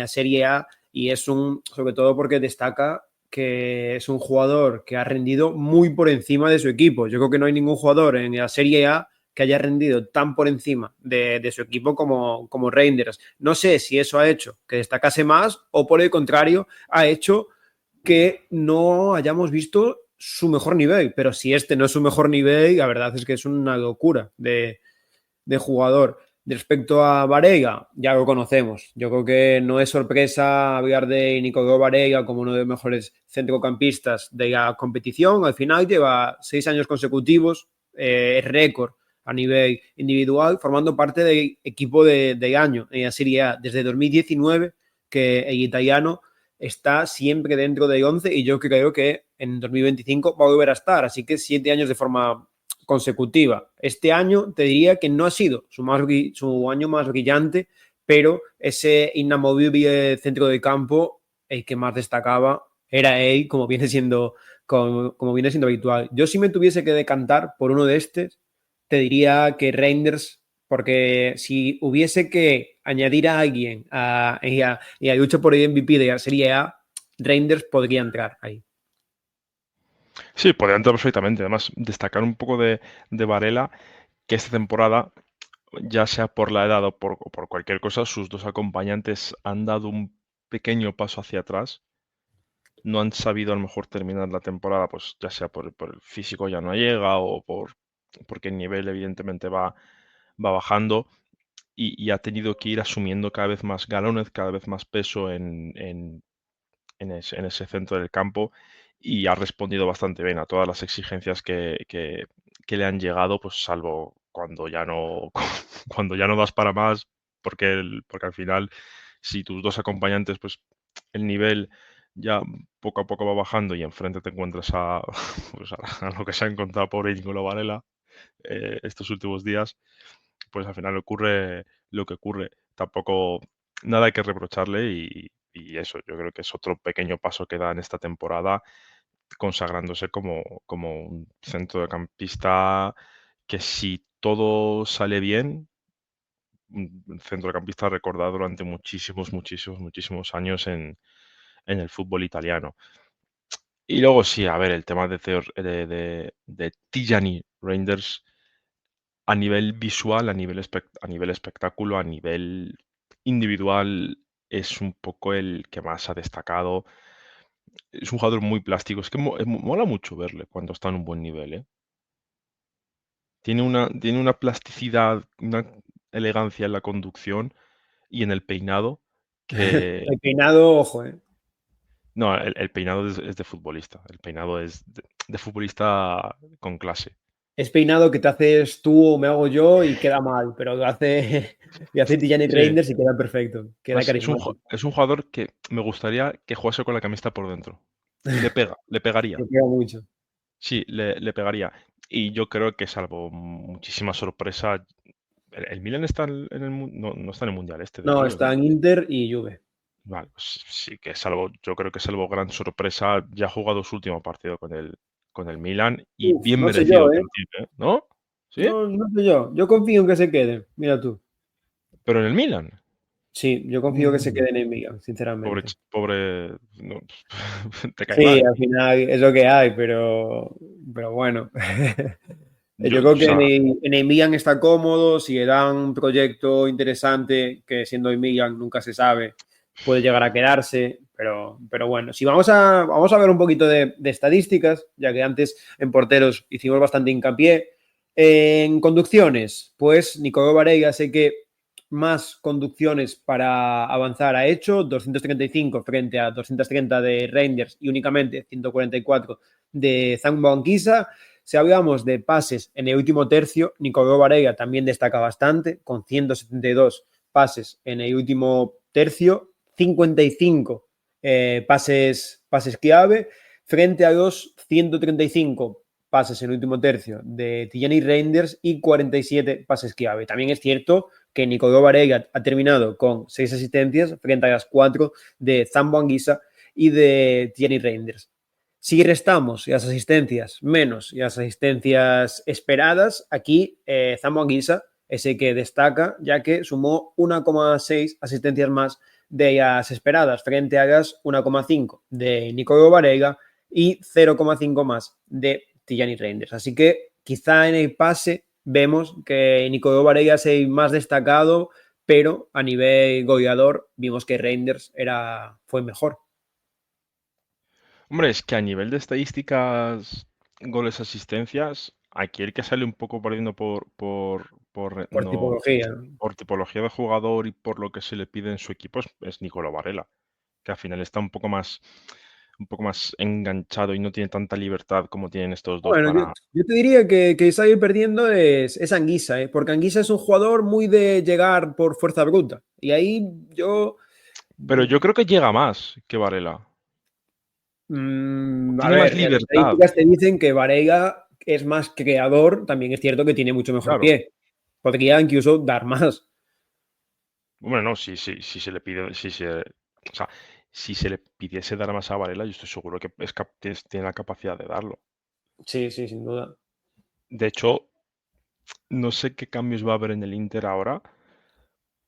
Serie A, y es sobre todo porque destaca que es un jugador que ha rendido muy por encima de su equipo. Yo creo que no hay ningún jugador en la Serie A que haya rendido tan por encima de su equipo como Reinders. No sé si eso ha hecho que destacase más o por el contrario ha hecho que no hayamos visto su mejor nivel, pero si este no es su mejor nivel, la verdad es que es una locura de jugador. Respecto a Varela, ya lo conocemos. Yo creo que no es sorpresa hablar de Nicolás Varela como uno de los mejores centrocampistas de la competición. Al final lleva 6 años consecutivos, récord a nivel individual, formando parte del equipo de año en la Serie A desde 2019, que el italiano está siempre dentro del 11 y yo creo que en 2025 va a volver a estar. Así que 7 años de forma consecutiva. Este año te diría que no ha sido su año más brillante, pero ese inamovible centro de campo, el que más destacaba era él, como viene siendo habitual. Yo, si me tuviese que decantar por uno de estos, te diría que Reinders, porque si hubiese que añadir a alguien y a lucha por el MVP de la Serie A, Reinders podría entrar ahí. Sí, podría entrar perfectamente. Además, destacar un poco de Varela, que esta temporada, ya sea por la edad o por cualquier cosa, sus dos acompañantes han dado un pequeño paso hacia atrás. No han sabido a lo mejor terminar la temporada, pues ya sea por el físico ya no llega o porque el nivel evidentemente va bajando y ha tenido que ir asumiendo cada vez más galones, cada vez más peso en ese centro del campo y ha respondido bastante bien a todas las exigencias que le han llegado, pues salvo cuando ya no, cuando ya no das para más, porque al final, si tus dos acompañantes, pues el nivel ya poco a poco va bajando y enfrente te encuentras pues a lo que se ha encontrado pobre Íñigo Varela estos últimos días, pues al final ocurre lo que ocurre. Tampoco nada hay que reprocharle y eso, yo creo que es otro pequeño paso que da en esta temporada, consagrándose como un centrocampista que, si todo sale bien, un centrocampista recordado durante muchísimos, muchísimos, muchísimos años en el fútbol italiano. Y luego sí, a ver, el tema de Tijani Reinders a nivel visual, a nivel espectáculo, a nivel individual, es un poco el que más ha destacado. Es un jugador muy plástico, es que mola mucho verle cuando está en un buen nivel, ¿eh? Tiene una plasticidad, una elegancia en la conducción y en el peinado que... El peinado, ojo, No, el peinado es de futbolista, el peinado es de futbolista con clase. Es peinado que te haces tú o me hago yo y queda mal, pero lo hace Tijani Sí. Reinders y queda perfecto, queda carismático. Es un jugador que me gustaría que jugase con la camiseta por dentro. Le pega, le pegaría. Me queda mucho. Sí, le pegaría. Y yo creo que, salvo muchísima sorpresa, el Milan está no está en el Mundial este de No, clubes, está ¿no? en Inter y Juve. Vale, pues sí que yo creo que salvo gran sorpresa, ya ha jugado su último partido con el Milan y Uf, bien no sé merecido yo, también, ¿eh? ¿No? ¿Sí? No sé yo. Yo confío en que se quede. Mira tú. Pero en el Milan. Sí, yo confío que se quede en el Milan, sinceramente. Pobre, no, te cae Sí, mal. al final es lo que hay, pero bueno. Yo creo O que sea, en el Milan está cómodo, si le dan un proyecto interesante, que siendo el Milan nunca se sabe, puede llegar a quedarse, pero bueno, si vamos a ver un poquito de estadísticas, ya que antes en porteros hicimos bastante hincapié. En conducciones, pues Nicolò Varela sé que más conducciones para avanzar ha hecho, 235 frente a 230 de Reinders y únicamente 144 de Zambo Anguissa. Si hablamos de pases en el último tercio, Nicolò Varela también destaca bastante, con 172 pases en el último tercio, 55 pases clave, frente a los 135 pases en el último tercio de Tijani Reinders y 47 pases clave. También es cierto que Nicolò Varela ha terminado con 6 asistencias frente a las 4 de Zambo Anguissa y de Tijani Reinders. Si restamos las asistencias menos las asistencias esperadas, aquí Zambo Anguissa es el que destaca, ya que sumó 1,6 asistencias más de las esperadas frente a las 1,5 de Nicolò Varela y 0,5 más de Tijani Reinders. Así que quizá en el pase vemos que Nicolò Varela es el más destacado, pero a nivel goleador vimos que Reinders fue mejor. Hombre, es que a nivel de estadísticas, goles, asistencias, aquí el que sale un poco perdiendo Por no, tipología. por tipología de jugador y por lo que se le pide en su equipo es Nicolò Varela, que al final está un poco más enganchado y no tiene tanta libertad como tienen estos dos Bueno, para... yo te diría que salir perdiendo es Anguissa, porque Anguissa es un jugador muy de llegar por fuerza bruta. Y ahí yo... Pero yo creo que llega más que Varela. a Tiene más ver, las libertad, estadísticas te dicen que Varela es más creador, también es cierto que tiene mucho mejor claro. pie. Podría incluso dar más. Hombre, no, si se le pide, o sea, si se le pidiese dar más a Varela, yo estoy seguro que tiene la capacidad de darlo. Sí, sí, sin duda. De hecho, no sé qué cambios va a haber en el Inter ahora,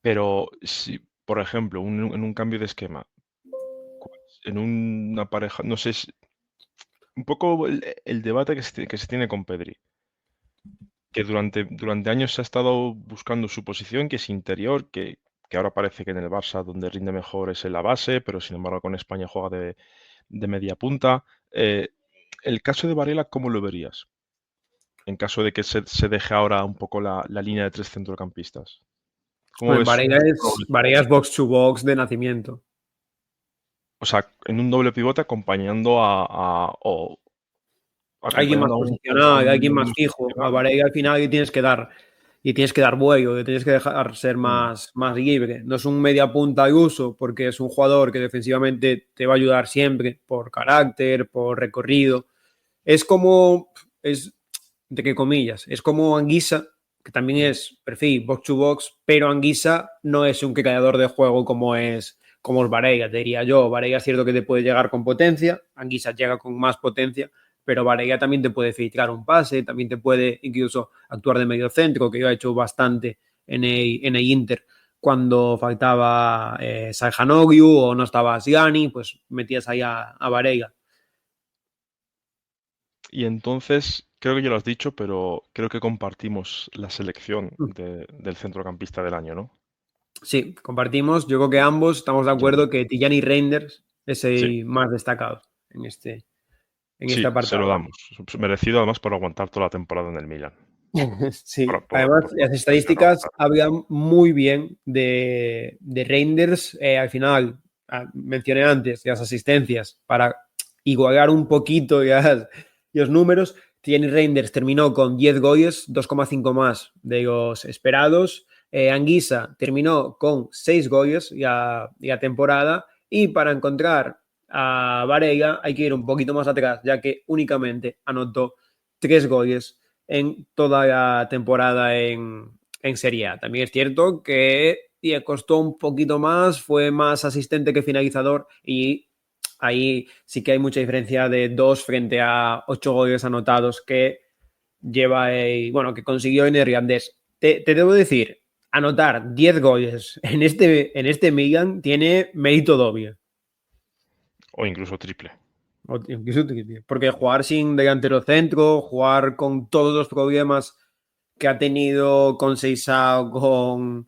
pero si, por ejemplo, en un cambio de esquema, en una pareja, no sé, un poco el debate que se tiene con Pedri, que durante años se ha estado buscando su posición, que es interior, que ahora parece que en el Barça donde rinde mejor es en la base, pero sin embargo con España juega de media punta. El caso de Varela, ¿cómo lo verías? En caso de que se deje ahora un poco la línea de tres centrocampistas. ¿Cómo Bueno, ves su rol? Varela es box to box de nacimiento. O sea, en un doble pivote acompañando o Alguien más acompañando a posicional, alguien un más fijo. A posicional. Varela al final y tienes que dar vuelo, le tienes que dejar ser Mm. más libre. No es un media punta al uso, porque es un jugador que defensivamente te va a ayudar siempre por carácter, por recorrido. Es entre comillas, es como Anguissa, que también es perfil box to box, pero Anguissa no es un creador de juego como es Varela, te diría yo. Varela es cierto que te puede llegar con potencia, Anguissa llega con más potencia, pero Varela también te puede filtrar un pase, también te puede incluso actuar de medio centro, que yo he hecho bastante en el Inter cuando faltaba Salhanoglu o no estaba Sgani, pues metías ahí a Varela. Y entonces, creo que ya lo has dicho, pero creo que compartimos la selección del centrocampista del año, ¿no? Sí, compartimos. Yo creo que ambos estamos de Yo, acuerdo que Tijani Reinders es sí, el más destacado en este sí, se lo apartado. damos. Merecido además por aguantar toda la temporada en el Milan. Sí, además las Prefiero estadísticas aguantar. hablan muy bien de Reinders. Al final, mencioné antes las asistencias para igualar un poquito los números. Tijani Reinders terminó con 10 goles, 2,5 más de los esperados. Anguissa terminó con 6 goles la temporada, y para encontrar a Varela hay que ir un poquito más atrás, ya que únicamente anotó 3 goles en toda la temporada en Serie A. También es cierto que le costó un poquito más, fue más asistente que finalizador, y ahí sí que hay mucha diferencia de 2 frente a 8 goles anotados que que consiguió en el irlandés. Te debo decir, anotar 10 goles en este Milan tiene mérito doble. O incluso triple. Porque jugar sin delantero centro, jugar con todos los problemas que ha tenido con Seisao,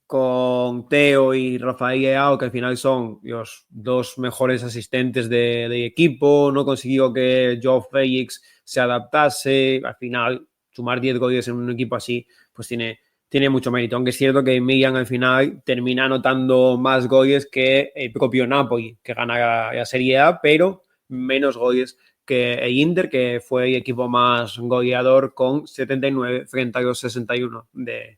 con Teo y Rafael Leao, que al final son los dos mejores asistentes de equipo. No consiguió que Joe Félix se adaptase. Al final, sumar 10 goles en un equipo así, pues tiene mucho mérito. Aunque es cierto que Milan al final termina anotando más goles que el propio Napoli, que gana la Serie A, pero menos goles que el Inter, que fue el equipo más goleador con 79 frente a los 61 de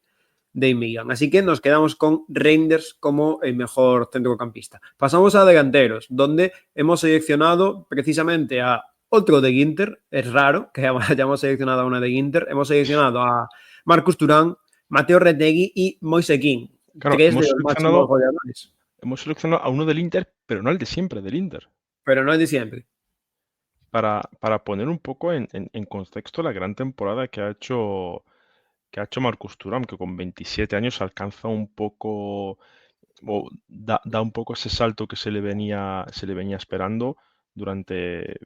Milan. Así que nos quedamos con Reinders como el mejor centrocampista. Pasamos a delanteros, donde hemos seleccionado precisamente a otro de Inter. Es raro que hayamos seleccionado a una de Inter. Hemos seleccionado a Marcus Thuram, Matteo Retegui y Moise Kean. Claro, Tres de los máximos goleadores. hemos seleccionado a uno del Inter, pero no al de siempre del Inter. Pero no es de siempre. Para poner un poco en contexto la gran temporada que ha hecho Marcus Thuram, que con 27 años alcanza un poco, o da un poco ese salto que se le venía esperando durante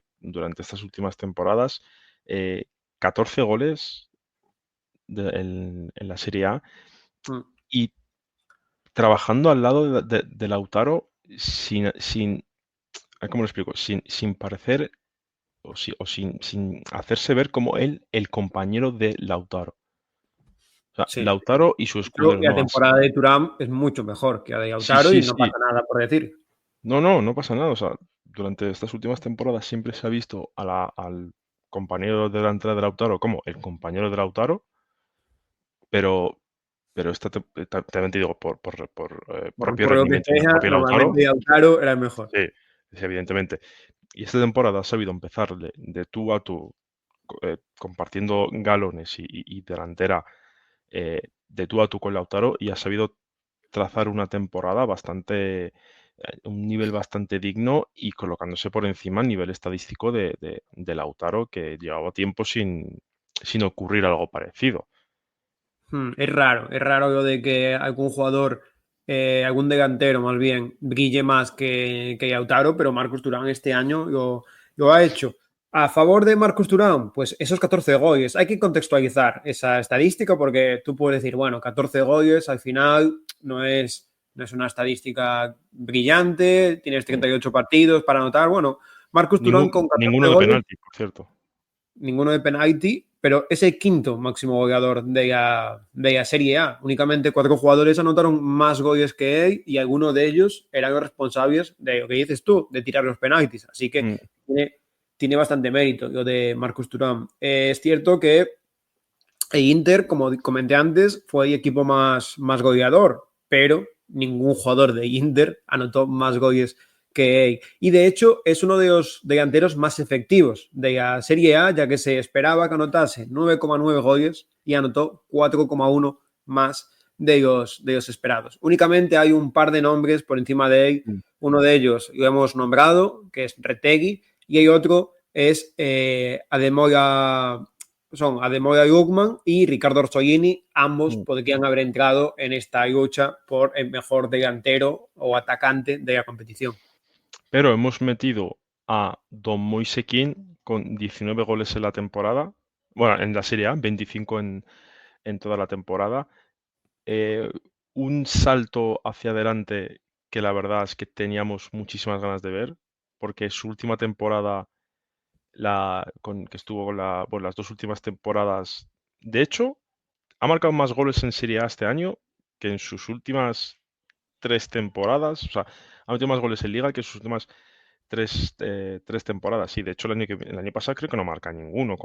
estas últimas temporadas. 14 goles en la Serie A y trabajando al lado de Lautaro sin, ¿cómo lo explico? Sin parecer o sin hacerse ver como él el compañero de Lautaro. O sea, Sí. Lautaro y su escudero. La temporada de Thuram es mucho mejor que la de Lautaro Sí, y no pasa nada por decir. No pasa nada. O sea, durante estas últimas temporadas siempre se ha visto al compañero de delantera de Lautaro como el compañero de Lautaro, pero esta también te digo, por propio Por lo que rendimiento del sea, propio Lautaro, normalmente Lautaro era el mejor. sí, evidentemente. Y esta temporada ha sabido empezar de tú a tú, compartiendo galones y delantera de tú a tú con Lautaro, y ha sabido trazar una temporada un nivel bastante digno y colocándose por encima a nivel estadístico de Lautaro, que llevaba tiempo sin ocurrir algo parecido. Es raro lo de que algún jugador, algún delantero más bien, brille más que Lautaro, pero Marcus Thuram este año lo ha hecho. A favor de Marcus Thuram, pues esos 14 goles. Hay que contextualizar esa estadística porque tú puedes decir, bueno, 14 goles al final no es una estadística brillante, tienes 38 partidos para anotar. Bueno, Marcus Thuram con 14 Ninguno de goles, penalti, por cierto. ninguno de penalti, pero es el quinto máximo goleador de la Serie A. Únicamente 4 jugadores anotaron más goles que él y algunos de ellos eran los responsables de lo que dices tú, de tirar los penaltis. Así que tiene bastante mérito lo de Marcus Thuram. Es cierto que el Inter, como comenté antes, fue el equipo más goleador, pero ningún jugador de Inter anotó más goles que él. Y de hecho es uno de los delanteros más efectivos de la Serie A, ya que se esperaba que anotase 9,9 goles y anotó 4,1 más de los esperados. Únicamente hay un par de nombres por encima de él. Uno de ellos lo hemos nombrado, que es Retegui, y el otro es Ademola Lookman y Ricardo Orsolini. Ambos podrían haber entrado en esta lucha por el mejor delantero o atacante de la competición. Pero hemos metido a Don Moise Kean con 19 goles en la temporada. Bueno, en la Serie A, 25 en toda la temporada. Un salto hacia adelante que la verdad es que teníamos muchísimas ganas de ver, porque su última temporada, que estuvo con las dos últimas temporadas, de hecho, ha marcado más goles en Serie A este año que en sus últimas 3 temporadas. O sea, ha metido más goles en Liga que en sus últimas tres temporadas. Sí, de hecho, el año pasado creo que no marca ninguno.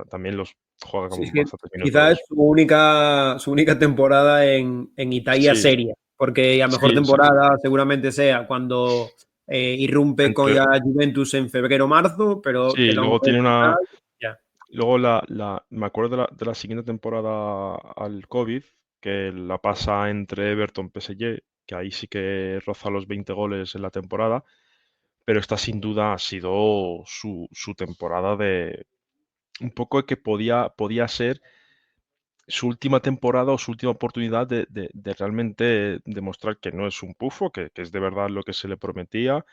También los juega con bastante minutos. Quizás es su única temporada en Italia seria, porque la mejor temporada seguramente sea cuando irrumpe con la Juventus en febrero-marzo, pero sí, luego tiene una... Luego me acuerdo de la siguiente temporada al COVID, que la pasa entre Everton y PSG, que ahí sí que roza los 20 goles en la temporada, pero esta sin duda ha sido su temporada de un poco que podía ser su última temporada o su última oportunidad de realmente demostrar que no es un pufo, que es de verdad lo que se le prometía,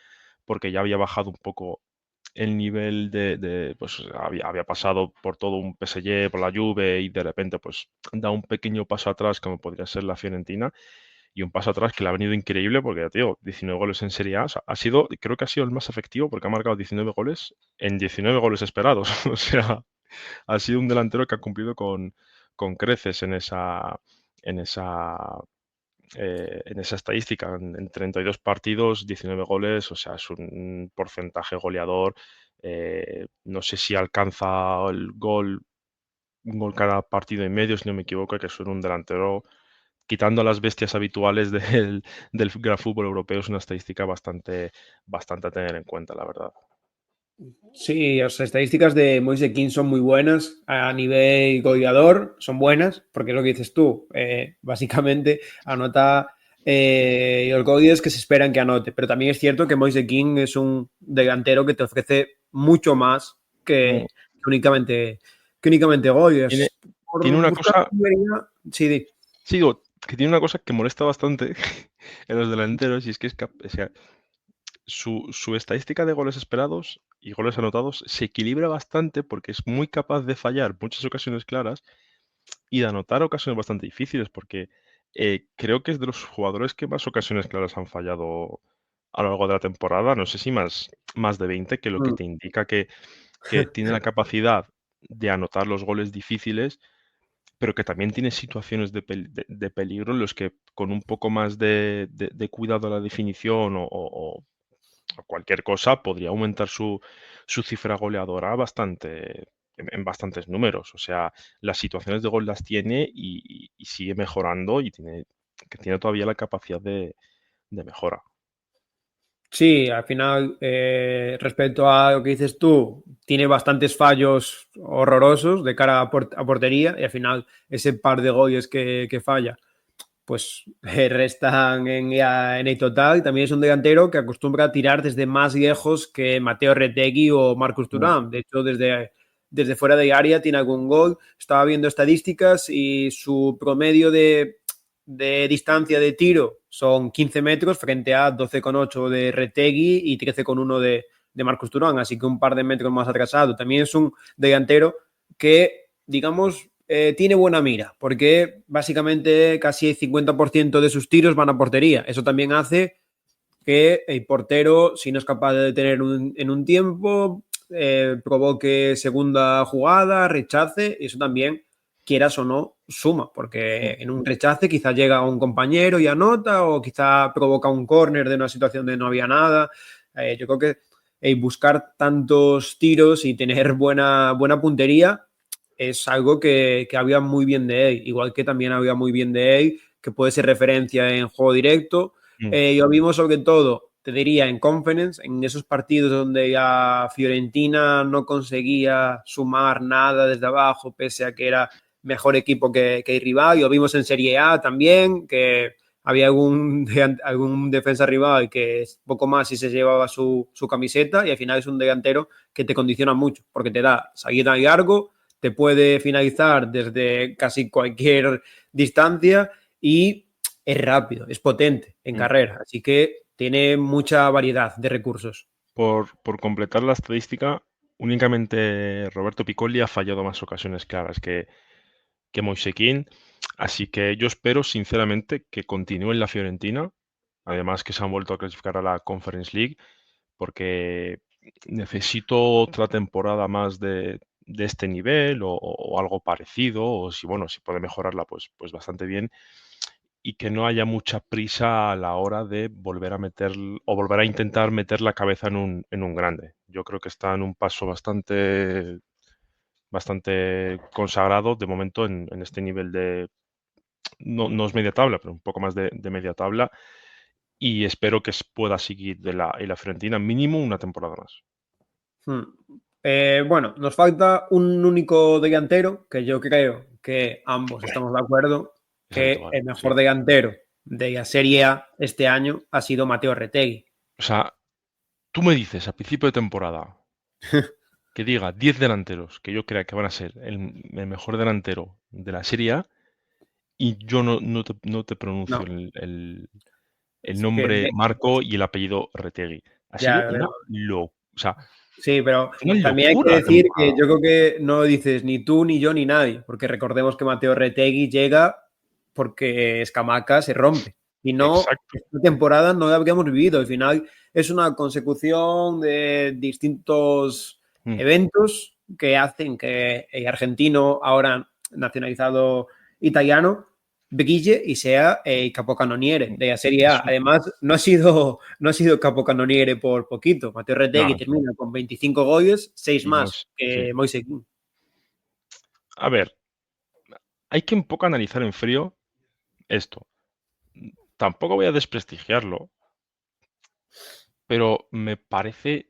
porque ya había bajado un poco el nivel pues había pasado por todo un PSG, por la Juve, y de repente pues da un pequeño paso atrás como podría ser la Fiorentina, y un paso atrás que le ha venido increíble porque, tío, 19 goles en Serie A, o sea, creo que ha sido el más efectivo porque ha marcado 19 goles en 19 goles esperados. O sea, ha sido un delantero que ha cumplido con creces en esa, en esa estadística. En 32 partidos, 19 goles, o sea, es un porcentaje goleador. No sé si alcanza un gol cada partido y medio, si no me equivoco, que es un delantero, quitando a las bestias habituales del gran fútbol europeo, es una estadística bastante a tener en cuenta, la verdad. Sí, las estadísticas de Moise Kean son muy buenas a nivel goleador, son buenas, porque es lo que dices tú, básicamente anota los goles que se esperan que anote, pero también es cierto que Moise Kean es un delantero que te ofrece mucho más que únicamente goles. Tiene Por una buscar cosa, sí, sí, digo, que tiene una cosa que molesta bastante en los delanteros y es que o sea, su estadística de goles esperados y goles anotados se equilibra bastante porque es muy capaz de fallar muchas ocasiones claras y de anotar ocasiones bastante difíciles, porque creo que es de los jugadores que más ocasiones claras han fallado a lo largo de la temporada. No sé si más de 20, que lo que Mm. te indica que tiene la capacidad de anotar los goles difíciles, pero que también tiene situaciones de peligro en los que con un poco más de cuidado a la definición o cualquier cosa podría aumentar su cifra goleadora bastante, en bastantes números. O sea, las situaciones de gol las tiene y sigue mejorando y tiene todavía la capacidad de mejora. Sí, al final, respecto a lo que dices tú, tiene bastantes fallos horrorosos de cara a portería y al final ese par de goles que falla, pues restan en el total. También es un delantero que acostumbra a tirar desde más lejos que Mateo Retegui o Marcus Mm. Thuram. De hecho, desde fuera de área tiene algún gol. Estaba viendo estadísticas y su promedio de distancia de tiro son 15 metros frente a 12,8 de Retegui y 13,1 de Marcus Thuram, así que un par de metros más atrasado. También es un delantero que, digamos, tiene buena mira, porque básicamente casi el 50% de sus tiros van a portería. Eso también hace que el portero, si no es capaz de detener en un tiempo, provoque segunda jugada, rechace, y eso también, quieras o no, suma, porque en un rechace quizá llega un compañero y anota, o quizá provoca un córner de una situación donde no había nada. Yo creo que buscar tantos tiros y tener buena puntería es algo que había muy bien de él, igual que también había muy bien de él, que puede ser referencia en juego directo. Mm. Lo vimos sobre todo, te diría, en Conference, en esos partidos donde la Fiorentina no conseguía sumar nada desde abajo, pese a que era mejor equipo que el rival. Lo vimos en Serie A también, que había algún defensa rival que poco más y se llevaba su camiseta, y al final es un delantero que te condiciona mucho, porque te da salida largo, te puede finalizar desde casi cualquier distancia y es rápido, es potente en carrera, así que tiene mucha variedad de recursos. Por completar la estadística, únicamente Roberto Piccoli ha fallado más ocasiones claras que Moise Kean, así que yo espero sinceramente que continúe en la Fiorentina, además que se han vuelto a clasificar a la Conference League, porque necesito otra temporada más de este nivel o algo parecido, o si, bueno, si puede mejorarla, pues bastante bien, y que no haya mucha prisa a la hora de volver a meter o volver a intentar meter la cabeza en un grande. Yo creo que está en un paso bastante consagrado de momento en este nivel de, no es media tabla, pero un poco más de media tabla, y espero que pueda seguir en la Fiorentina mínimo una temporada más. Bueno, nos falta un único delantero que yo creo que ambos estamos de acuerdo Exacto, que vale, el sí. mejor delantero de la Serie A este año ha sido Mateo Retegui. O sea, tú me dices a principio de temporada que diga 10 delanteros que yo crea que van a ser el mejor delantero de la Serie A y yo no te pronuncio No, el es que nombre Marco y el apellido Retegui. Ha sido ya, una pero o sea, sí, pero una también hay que locura de decir que temporada. yo creo que no lo dices ni tú, ni yo, ni nadie, porque recordemos que Mateo Retegui llega porque Escamaca se rompe. Si no, exacto. esta temporada no la habríamos vivido. Al final es una consecución de distintos Mm. eventos que hacen que el argentino, ahora nacionalizado italiano, brille y sea el capocannoniere de la Serie A. Es un- Además, no ha sido capocannoniere por poquito. Matteo no, Retegui termina con 25 goles, 6 y más sí. que Moise Kean. A ver, hay que un poco analizar en frío esto. Tampoco voy a desprestigiarlo, pero me parece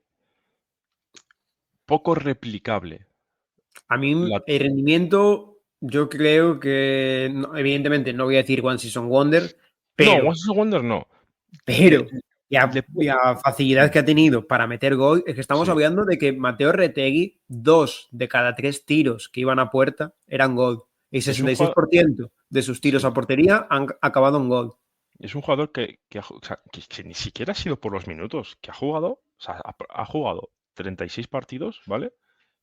poco replicable. A mí La... el rendimiento, yo creo que, evidentemente, no voy a decir One Season Wonder, No, pero, One Season Wonder no. Le, pero, le y puede- a facilidad que ha tenido para meter gol, es que estamos Sí, hablando de que Mateo Retegui, 2 de cada 3 tiros que iban a puerta eran gol. El es un jugador, 66% de sus tiros sí, a portería han acabado en gol. es un jugador o sea, que ni siquiera ha sido por los minutos, que ha jugado, o sea, ha jugado 36 partidos, ¿vale?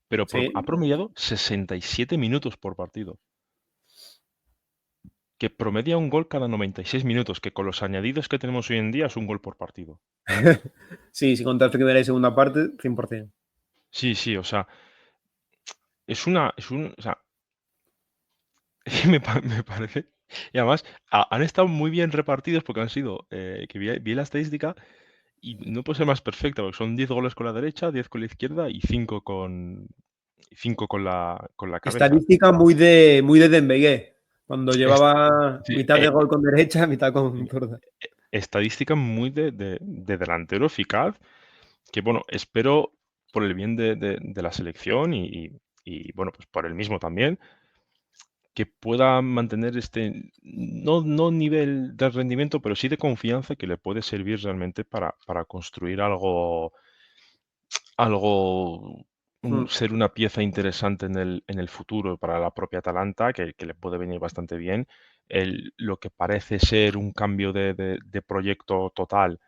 Pero ha Sí, promediado 67 minutos por partido. Que promedia un gol cada 96 minutos, que con los añadidos que tenemos hoy en día es un gol por partido. sí, si contar primera y segunda parte, 100%. Sí, sí, o sea, o sea, me parece. Y además, han estado muy bien repartidos porque han sido, que vi la estadística y no puede ser más perfecta, porque son 10 goles con la derecha, 10 con la izquierda y 5 con la cabeza. Estadística muy de Dembélé, cuando Es- llevaba sí, mitad de gol con derecha, mitad con zurda. estadística muy de delantero eficaz, que bueno, espero por el bien de la selección y, bueno, pues por el mismo también, que pueda mantener no nivel de rendimiento, pero sí de confianza que le puede servir realmente para construir algo, Mm. ser una pieza interesante en el futuro para la propia Atalanta, que le puede venir bastante bien. Lo que parece ser un cambio de proyecto total,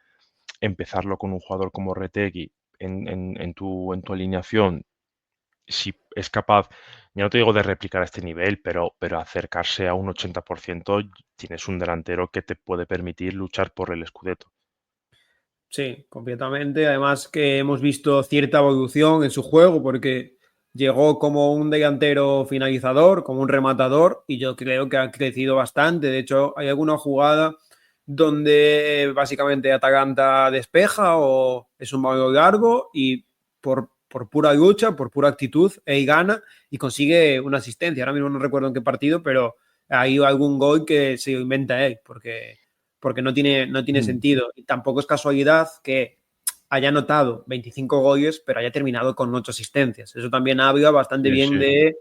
empezarlo con un jugador como Retegui en tu alineación, si es capaz, ya no te digo de replicar este nivel, pero acercarse a un 80%, tienes un delantero que te puede permitir luchar por el Scudetto. Sí, completamente. Además que hemos visto cierta evolución en su juego porque llegó como un delantero finalizador, como un rematador y yo creo que ha crecido bastante. De hecho, hay alguna jugada donde básicamente Atalanta despeja o es un balón largo y por pura lucha, por pura actitud, él gana y consigue una asistencia. Ahora mismo no recuerdo en qué partido, pero hay algún gol que se lo inventa él porque no tiene Mm. sentido. Y tampoco es casualidad que haya anotado 25 goles, pero haya terminado con 8 asistencias. Eso también habla bastante Sí, bien sí.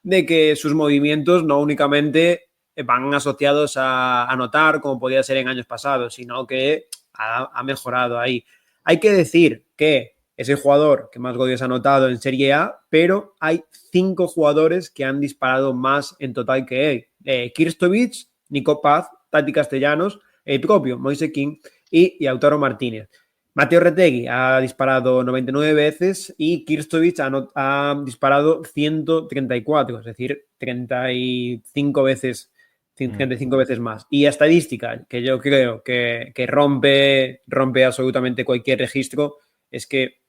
de que sus movimientos no únicamente van asociados a anotar, como podía ser en años pasados, sino que ha mejorado ahí. Hay que decir que es el jugador que más goles ha anotado en Serie A, pero hay 5 jugadores que han disparado más en total que él. Kirstovic, Nico Paz, Tati Castellanos, el propio Moise Kean y Lautaro Martínez. Mateo Retegui ha disparado 99 veces y Kirstovic ha disparado 134, es decir, 35 veces, Mm. 35 veces más. Y estadística, que yo creo que rompe absolutamente cualquier registro, es que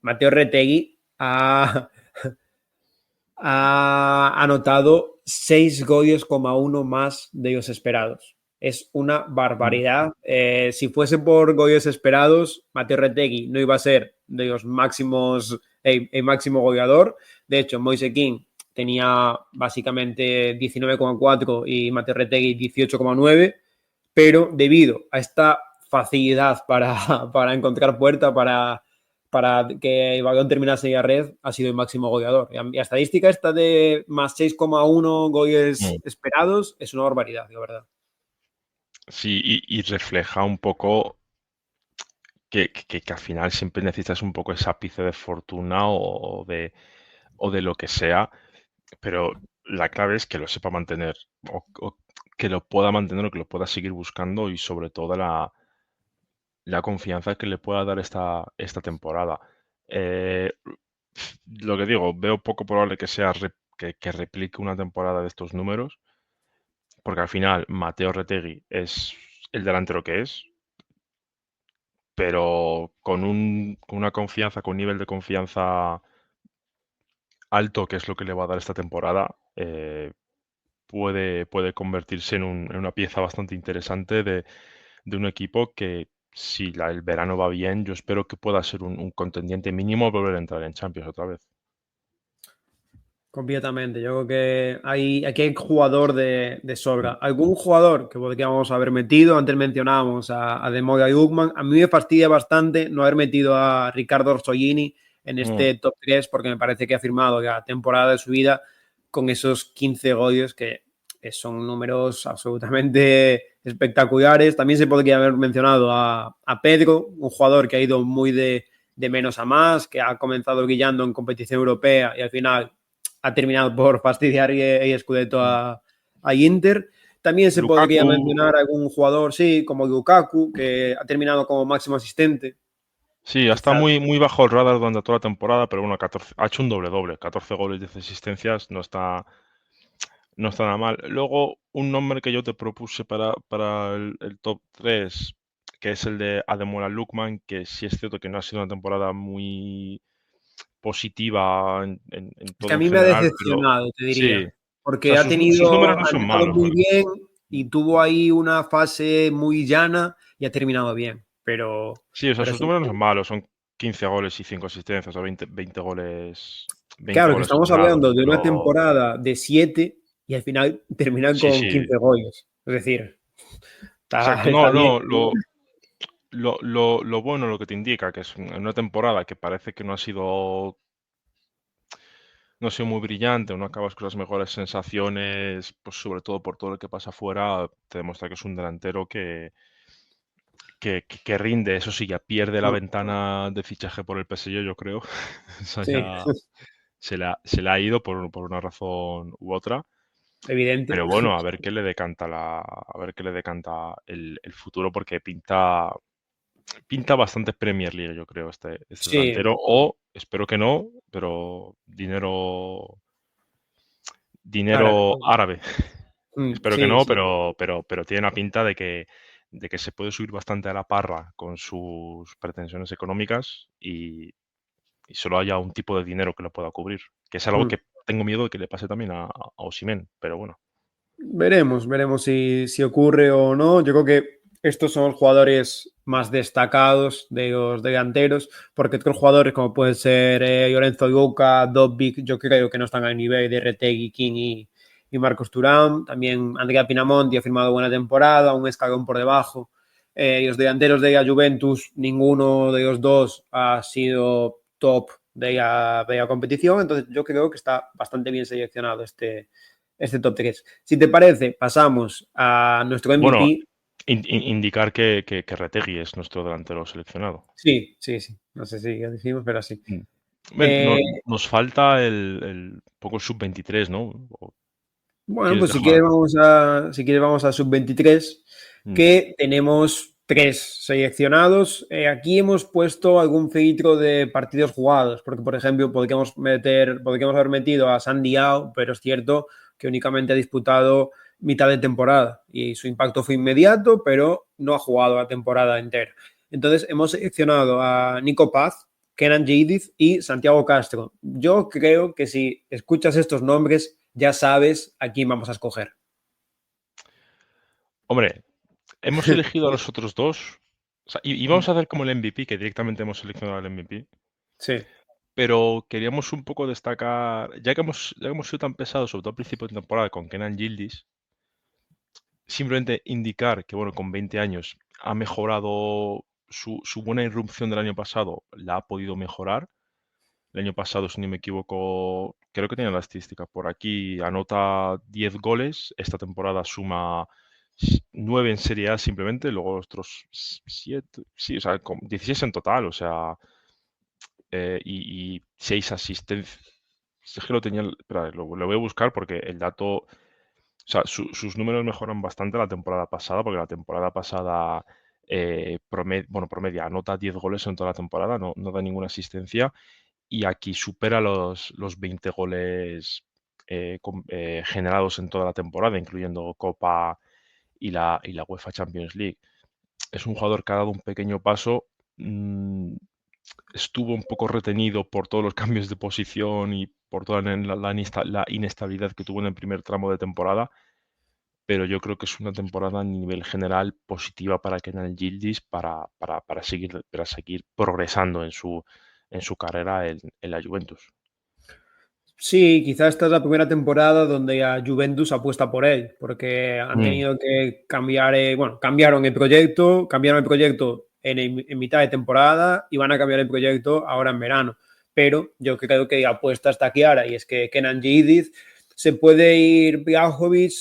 Mateo Retegui ha anotado 6 goles, uno más de los esperados. Es una Mm. barbaridad. Si fuese por goles esperados, Mateo Retegui no iba a ser de los máximos, el máximo goleador. De hecho, Moise Kean tenía básicamente 19,4 y Mateo Retegui 18,9, pero debido a esta facilidad para encontrar puerta, para que el balón terminase en la red, ha sido el máximo goleador. Y la estadística esta de más 6,1 goles Mm. esperados es una barbaridad, la verdad. Sí, y refleja un poco que al final siempre necesitas un poco ese ápice de fortuna o de lo que sea, pero la clave es que lo sepa mantener o que lo pueda mantener o que lo pueda seguir buscando y sobre todo la confianza que le pueda dar esta temporada. Eh, lo que digo, veo poco probable que que replique una temporada de estos números, porque al final Mateo Retegui el delantero que es, pero con una confianza, con un nivel de confianza alto, que es lo que le va a dar esta temporada, puede convertirse en una pieza bastante interesante de un equipo que, si el verano va bien, yo espero que pueda ser un contendiente mínimo a volver a entrar en Champions otra vez. Completamente. Yo creo que aquí hay jugador de sobra. Algún jugador que podríamos haber metido, antes mencionábamos a De Moya y Guzmán. A mí me fastidia bastante no haber metido a Ricardo Orsolini en este top 3 porque me parece que ha firmado la temporada de su vida con esos 15 goles que son números absolutamente espectaculares. También se podría haber mencionado a Pedro, un jugador que ha ido muy de menos a más, que ha comenzado brillando en competición europea y al final ha terminado por fastidiar y Scudetto a Inter. También se podría Lukaku, mencionar algún jugador, sí, como Lukaku, que ha terminado como máximo asistente. sí, está Quizás. muy, muy bajo el radar durante toda la temporada, pero bueno, 14, ha hecho un doble-doble, 14 goles, 10 asistencias, no está nada mal. Luego, un nombre que yo te propuse para el top 3, que es el de Ademola Lookman, que sí es cierto que no ha sido una temporada muy positiva en Es que todo a en mí me ha general, pero decepcionado, te sí. diría, O porque sea, sus números no ha son empezado malos, muy porque bien y tuvo ahí una fase muy llana y ha terminado bien, sí, o sea, pero sus sí. números no son malos, son 15 goles y 5 asistencias, o 20 goles, 20 Claro, que goles estamos generados, hablando de una pero temporada de 7 y al final terminan sí, con sí, 15 goles. Es decir, exacto. está No, bien. no, lo bueno, lo que te indica, que es una temporada que parece que no ha sido muy brillante, o no acabas con las mejores sensaciones, pues sobre todo por todo lo que pasa afuera, te demuestra que es un delantero que rinde. Eso sí, ya pierde la ventana de fichaje por el PSG, yo creo. Esa Sí, ya se le ha ido por una razón u otra. evidente. Pero bueno, a ver qué le decanta a ver qué le decanta el futuro, porque pinta bastante Premier League, yo creo, este Sí, delantero. O espero que no, pero dinero árabe. árabe. Espero que Sí, no, sí. pero tiene la pinta de que se puede subir bastante a la parra con sus pretensiones económicas y solo haya un tipo de dinero que lo pueda cubrir. Que es algo Mm. que tengo miedo de que le pase también a Osimhen, pero bueno. Veremos si ocurre o no. Yo creo que estos son los jugadores más destacados de los delanteros, porque otros jugadores como pueden ser Lorenzo Luca, Dobbik, yo creo que no están al nivel de Retegui, King y Marcos Thuram. También Andrea Pinamonti ha firmado buena temporada, un escalón por debajo. Los delanteros de la Juventus, ninguno de los dos ha sido top de la competición, entonces yo creo que está bastante bien seleccionado este top 3. Si te parece, pasamos a nuestro Bueno, MVP. indicar que Retegui es nuestro delantero seleccionado. Sí, sí, sí. No sé si ya decimos, pero sí. Mm. Eh, Nos falta el poco sub-23, ¿no? ¿O bueno, quieres pues dejar? si quieres vamos a sub-23, Mm. que tenemos 3 seleccionados. Aquí hemos puesto algún filtro de partidos jugados, porque por ejemplo podríamos haber metido a Sandy Ao, pero es cierto que únicamente ha disputado mitad de temporada y su impacto fue inmediato, pero no ha jugado la temporada entera. Entonces hemos seleccionado a Nico Paz, Kenan Jadis y Santiago Castro. Yo creo que si escuchas estos nombres ya sabes a quién vamos a escoger. Hombre, hemos elegido a los otros dos. O sea, y vamos a hacer como el MVP, que directamente hemos seleccionado al MVP. Sí. Pero queríamos un poco destacar, ya que hemos sido tan pesados, sobre todo al principio de temporada, con Kenan Yildiz, simplemente indicar que, bueno, con 20 años ha mejorado su buena irrupción del año pasado, la ha podido mejorar. El año pasado, si no me equivoco, creo que tenía la estadística por aquí, anota 10 goles, esta temporada suma 9 en Serie A simplemente, luego los otros 7, sí, o sea, 16 en total, o sea, y 6 asistencias. Es que lo tenía, espera, lo voy a buscar porque el dato, o sea, sus números mejoran bastante la temporada pasada, porque la temporada pasada promedia, anota 10 goles en toda la temporada, no da ninguna asistencia, y aquí supera los 20 goles generados en toda la temporada, incluyendo Copa y la UEFA Champions League. Es un jugador que ha dado un pequeño paso. Estuvo un poco retenido por todos los cambios de posición y por toda la inestabilidad que tuvo en el primer tramo de temporada, pero yo creo que es una temporada a nivel general positiva para Kenan Yildiz para seguir progresando en su carrera en la Juventus. Sí, quizás esta es la primera temporada donde a Juventus apuesta por él, porque han tenido que cambiar, cambiaron el proyecto, en mitad de temporada y van a cambiar el proyecto ahora en verano. Pero yo creo que la apuesta está clara y es que Kenan Yildiz se puede ir Vlahovic,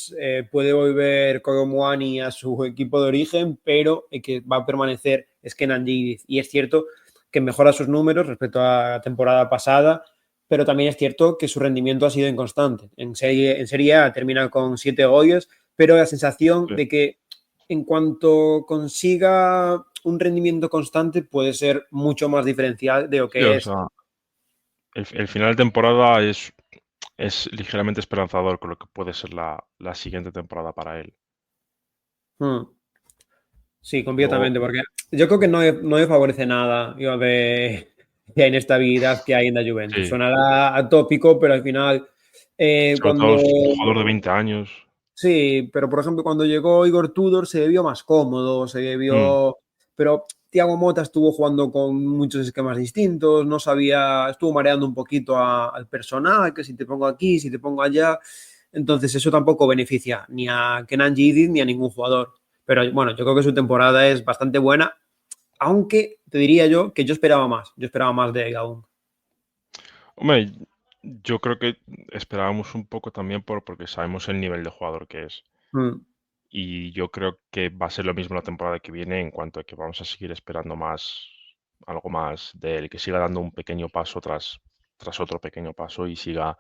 puede volver Kolomuani a su equipo de origen, pero el que va a permanecer es Kenan Yildiz. Y es cierto que mejora sus números respecto a la temporada pasada, pero también es cierto que su rendimiento ha sido inconstante. En Serie A termina con 7 goles, pero la sensación de que en cuanto consiga un rendimiento constante puede ser mucho más diferencial de lo que es. O sea, el final de temporada es ligeramente esperanzador con lo que puede ser la siguiente temporada para él. Sí, completamente, porque yo creo que no le favorece nada de la inestabilidad que hay en la Juventus. Sí. Sonará atópico, pero al final Sobre todo un jugador de 20 años. Sí, pero por ejemplo, cuando llegó Igor Tudor se vio más cómodo, pero Thiago Motta estuvo jugando con muchos esquemas distintos, no sabía, estuvo mareando un poquito al personal, que si te pongo aquí, si te pongo allá. Entonces eso tampoco beneficia ni a Kenan Yildiz ni a ningún jugador. Pero bueno, yo creo que su temporada es bastante buena, aunque te diría yo que yo esperaba más de él aún. Hombre, yo creo que esperábamos un poco también porque sabemos el nivel de jugador que es. Y yo creo que va a ser lo mismo la temporada que viene en cuanto a que vamos a seguir esperando algo más de él, que siga dando un pequeño paso tras otro pequeño paso y siga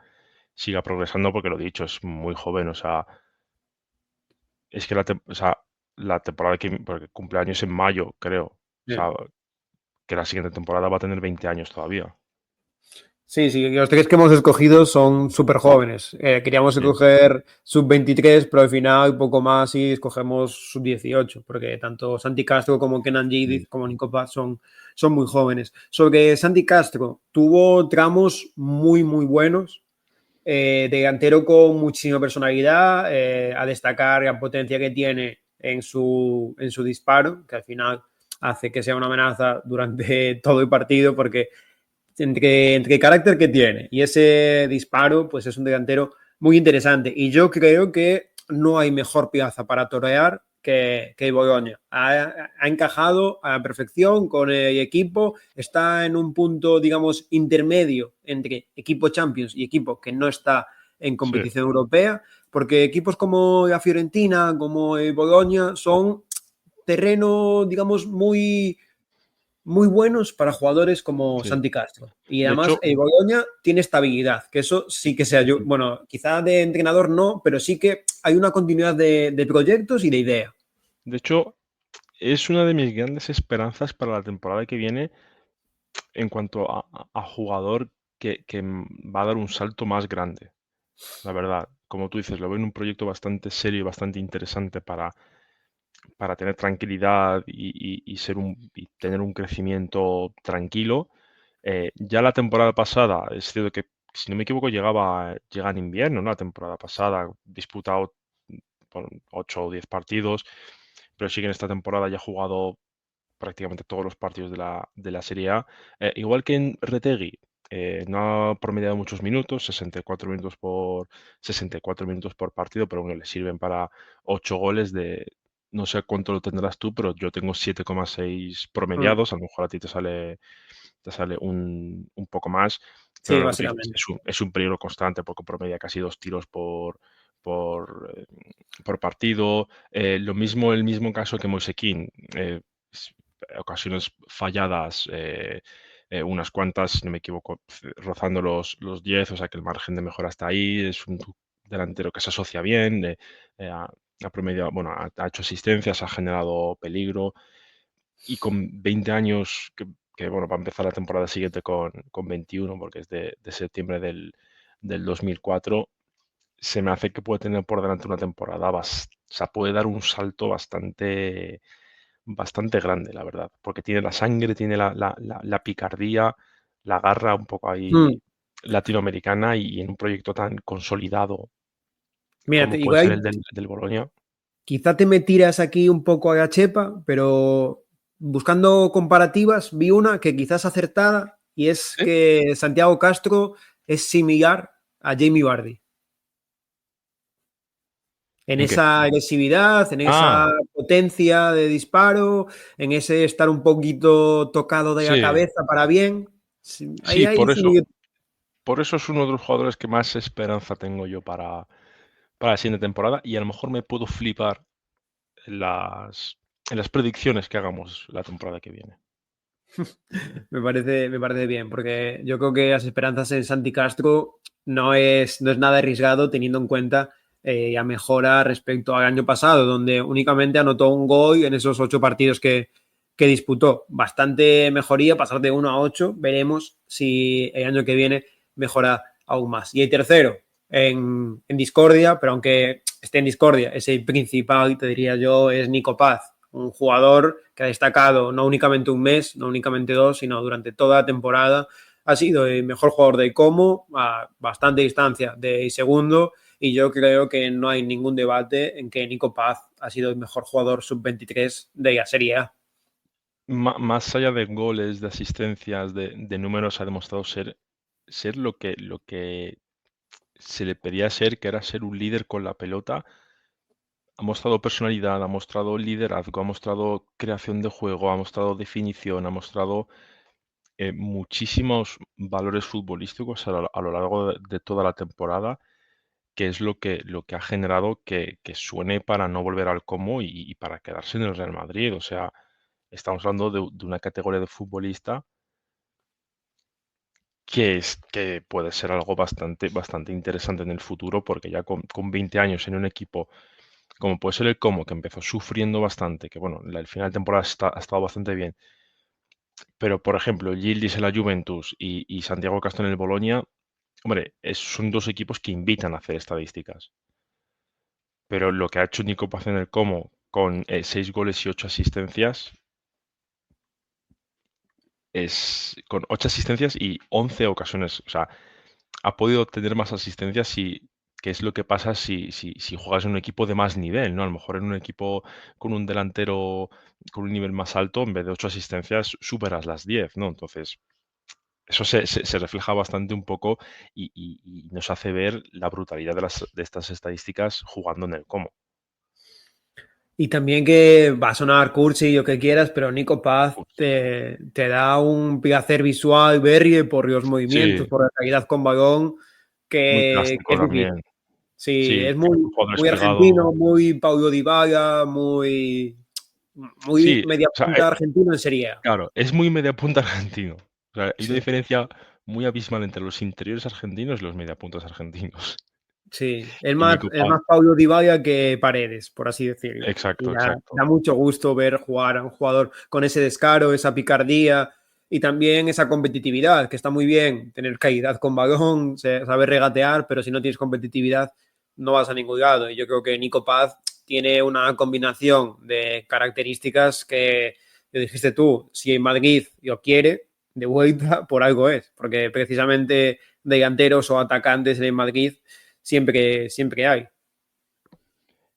progresando porque lo dicho, es muy joven, o sea, es que la temporada porque cumpleaños en mayo, creo, o sea, que la siguiente temporada va a tener 20 años todavía. Sí, los 3 que hemos escogido son súper jóvenes. Queríamos escoger sub-23, pero al final poco más y escogemos sub-18, porque tanto Santi Castro como Kenan Yildiz como Nico Paz son muy jóvenes. Sobre Santi Castro, tuvo tramos muy, muy buenos. Delantero con muchísima personalidad, a destacar la potencia que tiene en su disparo, que al final hace que sea una amenaza durante todo el partido, porque entre carácter que tiene y ese disparo, pues es un delantero muy interesante. Y yo creo que no hay mejor pieza para torear que Bologna. Ha encajado a la perfección con el equipo, está en un punto, digamos, intermedio entre equipo Champions y equipo que no está en competición europea, porque equipos como la Fiorentina, como el Bologna, son terreno, digamos, muy buenos para jugadores como Santi Castro. Y además, el Bologna tiene estabilidad, que eso sí que se ayuda. Bueno, quizá de entrenador no, pero sí que hay una continuidad de proyectos y de idea. De hecho, es una de mis grandes esperanzas para la temporada que viene en cuanto a jugador que va a dar un salto más grande. La verdad, como tú dices, lo veo en un proyecto bastante serio y bastante interesante para tener tranquilidad y tener un crecimiento tranquilo. Ya la temporada pasada, es cierto que, si no me equivoco, llega en invierno, ¿no? La temporada pasada, disputado 8 o 10 partidos, pero sí que en esta temporada ya ha jugado prácticamente todos los partidos de la Serie A. Igual que en Retegui, no ha promediado muchos minutos, 64 minutos por partido, pero bueno, le sirven para 8 goles no sé cuánto lo tendrás tú, pero yo tengo 7,6 promediados, a lo mejor a ti te sale un poco más, pero Sí, lo que tú dices, básicamente. es un peligro constante porque promedia casi 2 tiros por partido. El mismo caso que Moise Kean, ocasiones falladas, unas cuantas, si no me equivoco, rozando los 10, o sea que el margen de mejora está ahí, es un delantero que se asocia bien, ha promediado, bueno, ha hecho asistencias, ha generado peligro, y con 20 años, que bueno, va a empezar la temporada siguiente con 21, porque es de septiembre del 2004, se me hace que puede tener por delante una temporada O sea, puede dar un salto bastante grande, la verdad, porque tiene la sangre, tiene la picardía, la garra un poco Mm. ahí latinoamericana y en un proyecto tan consolidado Mira, te como digo, puede ser el del Bolonia. quizá te me tiras aquí un poco a la chepa, pero buscando comparativas vi una que quizás acertada y es ¿Sí? que Santiago Castro es similar a Jamie Vardy en ¿En qué? esa agresividad, en esa Ah, potencia de disparo, en ese estar un poquito tocado de la sí, cabeza para bien. Sí, sí, ahí por eso es uno de los jugadores que más esperanza tengo yo para la siguiente temporada y a lo mejor me puedo flipar en las predicciones que hagamos la temporada que viene. me parece bien, porque yo creo que las esperanzas en Santi Castro no es nada arriesgado teniendo en cuenta la mejora respecto al año pasado, donde únicamente anotó un gol en esos 8 partidos que disputó. Bastante mejoría, pasar de 1 a 8. Veremos si el año que viene mejora aún más. Y el tercero, en discordia, pero aunque esté en discordia, es el principal, te diría yo, es Nico Paz, un jugador que ha destacado no únicamente un mes, no únicamente dos, sino durante toda la temporada. Ha sido el mejor jugador de Como a bastante distancia del segundo y yo creo que no hay ningún debate en que Nico Paz ha sido el mejor jugador sub-23 de la Serie A. Más allá de goles, de asistencias, de números, ha demostrado ser lo que se le pedía ser, que era ser un líder con la pelota. Ha mostrado personalidad, ha mostrado liderazgo, ha mostrado creación de juego, ha mostrado definición, ha mostrado muchísimos valores futbolísticos a lo largo de toda la temporada, que es lo que ha generado que suene para no volver al Como y para quedarse en el Real Madrid. O sea, estamos hablando de una categoría de futbolista que puede ser algo bastante interesante en el futuro, porque ya con 20 años en un equipo como puede ser el Como, que empezó sufriendo bastante, que bueno, el final de temporada ha estado bastante bien, pero por ejemplo, Yildiz en la Juventus y Santiago Castro en el Bolonia, hombre, son dos equipos que invitan a hacer estadísticas, pero lo que ha hecho Nico Paz en el Como con 6 goles y 8 asistencias, es con 8 asistencias y 11 ocasiones, o sea, ha podido tener más asistencias si, que es lo que pasa si juegas en un equipo de más nivel, ¿no? A lo mejor en un equipo con un delantero con un nivel más alto, en vez de 8 asistencias, superas las 10, ¿no? Entonces, eso se refleja bastante un poco y nos hace ver la brutalidad de estas estadísticas jugando en el Como. Y también que va a sonar cursi y lo que quieras, pero Nico Paz te da un placer visual ver por los movimientos, Sí, por la calidad con balón, muy que plástico es difícil. también. Sí, Sí, es un jugador muy espigado. argentino, muy Paulo Dybala, muy Sí, media o sea, punta argentino en Serie A. claro, es muy media punta argentino. O sea, hay una Sí, diferencia muy abismal entre los interiores argentinos y los mediapuntas argentinos. sí. Y Nico Es Paz, más Paulo Dybala que Paredes, por así decirlo. Y exacto, da exacto. mucho gusto ver jugar a un jugador con ese descaro, esa picardía y también esa competitividad, que está muy bien tener calidad con balón, saber regatear, pero si no tienes competitividad no vas a ningún lado. Y yo creo que Nico Paz tiene una combinación de características que, lo dijiste tú, si en Madrid lo quiere, de vuelta, por algo es, porque precisamente delanteros o atacantes en Madrid siempre hay.